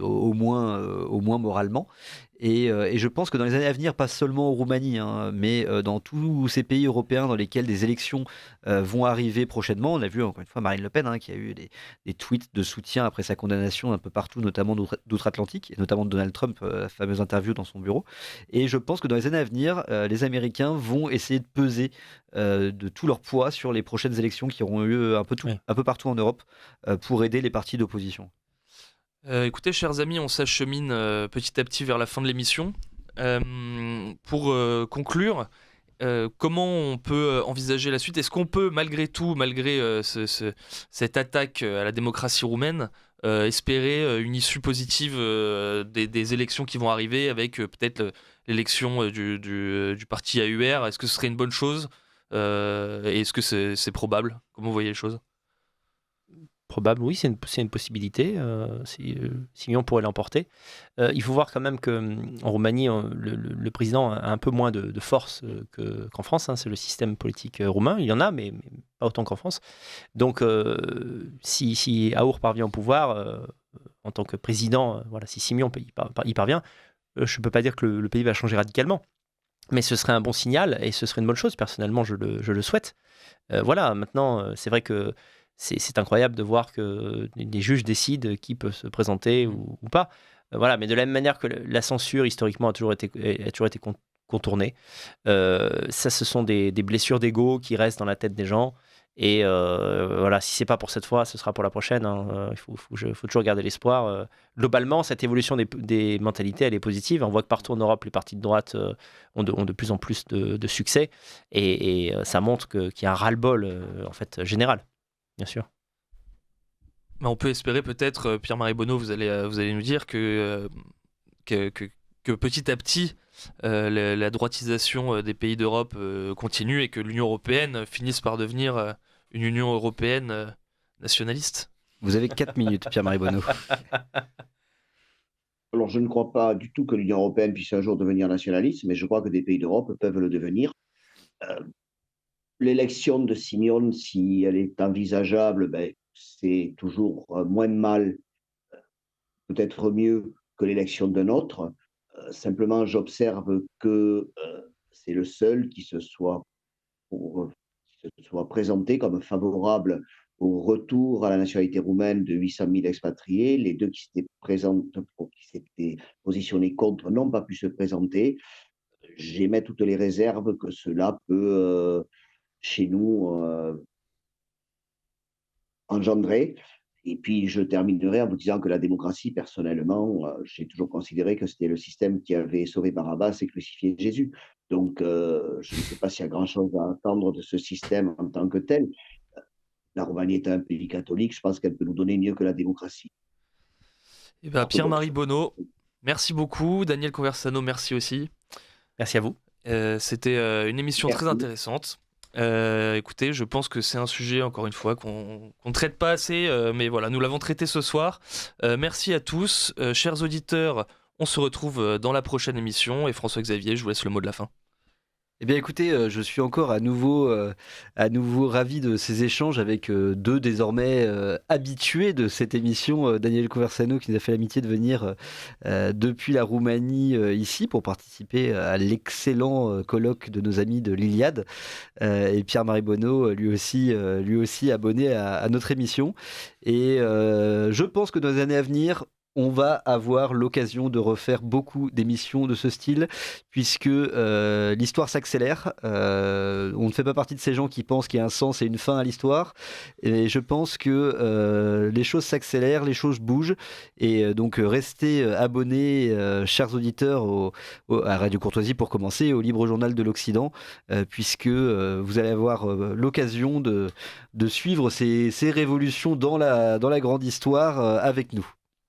au moins moralement. Et je pense que dans les années à venir, pas seulement en Roumanie, mais dans tous ces pays européens dans lesquels des élections vont arriver prochainement. On a vu encore une fois Marine Le Pen qui a eu des tweets de soutien après sa condamnation un peu partout, notamment d'outre-Atlantique, et notamment de Donald Trump, la fameuse interview dans son bureau. Et je pense que dans les années à venir, les Américains vont essayer de peser de tout leur poids sur les prochaines élections qui auront lieu un peu partout en Europe, pour aider les partis d'opposition. Écoutez, chers amis, on s'achemine petit à petit vers la fin de l'émission. Pour conclure, comment on peut envisager la suite ? Est-ce qu'on peut, malgré tout, malgré cette attaque à la démocratie roumaine, espérer une issue positive des élections qui vont arriver, avec peut-être l'élection du parti AUR ? Est-ce que ce serait une bonne chose ? Et est-ce que c'est probable ? Comment vous voyez les choses ? Probable, oui, c'est une possibilité. Simeone pourrait l'emporter. Il faut voir quand même qu'en Roumanie, le président a un peu moins de force qu'en France. C'est le système politique roumain. Il y en a, mais pas autant qu'en France. Donc, si Aur parvient au pouvoir, en tant que président, si Simeone y parvient, je ne peux pas dire que le pays va changer radicalement. Mais ce serait un bon signal et ce serait une bonne chose. Personnellement, je le souhaite. Maintenant, c'est vrai que c'est incroyable de voir que des juges décident qui peut se présenter ou pas. Mais de la même manière que la censure, historiquement, a toujours été contournée. Ça, ce sont des blessures d'ego qui restent dans la tête des gens. Et si c'est pas pour cette fois, ce sera pour la prochaine. Il faut toujours garder l'espoir. Globalement, cette évolution des mentalités, elle est positive. On voit que partout en Europe, les partis de droite ont de plus en plus de succès. Et ça montre qu'il y a un ras-le-bol général. Bien sûr. On peut espérer peut-être, Pierre-Marie Bonneau, vous allez nous dire que petit à petit, la droitisation des pays d'Europe continue et que l'Union européenne finisse par devenir une Union européenne nationaliste. Vous avez 4 minutes, Pierre-Marie Bonneau. Alors, je ne crois pas du tout que l'Union européenne puisse un jour devenir nationaliste, mais je crois que des pays d'Europe peuvent le devenir. L'élection de Simeone, si elle est envisageable, c'est toujours moins mal, peut-être mieux que l'élection d'un autre. Simplement, j'observe que c'est le seul qui se soit présenté comme favorable au retour à la nationalité roumaine de 800 000 expatriés. Les deux qui s'étaient positionnés contre n'ont pas pu se présenter. J'émets toutes les réserves que cela peut... chez nous engendré. Et puis, je terminerai en vous disant que la démocratie, personnellement, j'ai toujours considéré que c'était le système qui avait sauvé Barabbas et crucifié Jésus. Donc, je ne sais pas s'il y a grand-chose à attendre de ce système en tant que tel. La Roumanie est un pays catholique, je pense qu'elle peut nous donner mieux que la démocratie. Pierre-Marie Bonneau, merci beaucoup. Daniel Conversano, merci aussi. Merci à vous. C'était une émission très intéressante. Écoutez, je pense que c'est un sujet, encore une fois, qu'on ne traite pas assez, mais voilà, nous l'avons traité ce soir. Merci à tous. Chers auditeurs, on se retrouve dans la prochaine émission. Et François-Xavier, je vous laisse le mot de la fin. Eh bien écoutez, je suis encore à nouveau ravi de ces échanges avec deux désormais habitués de cette émission, Daniel Conversano qui nous a fait l'amitié de venir depuis la Roumanie ici pour participer à l'excellent colloque de nos amis de l'Iliade, et Pierre-Marie Bonneau lui aussi abonné à notre émission. Et je pense que dans les années à venir, on va avoir l'occasion de refaire beaucoup d'émissions de ce style, puisque l'histoire s'accélère. On ne fait pas partie de ces gens qui pensent qu'il y a un sens et une fin à l'histoire. Et je pense que les choses s'accélèrent, les choses bougent. Et donc, restez abonnés, chers auditeurs, à Radio Courtoisie pour commencer, au Libre Journal de l'Occident, puisque vous allez avoir l'occasion de suivre ces révolutions dans la grande histoire avec nous.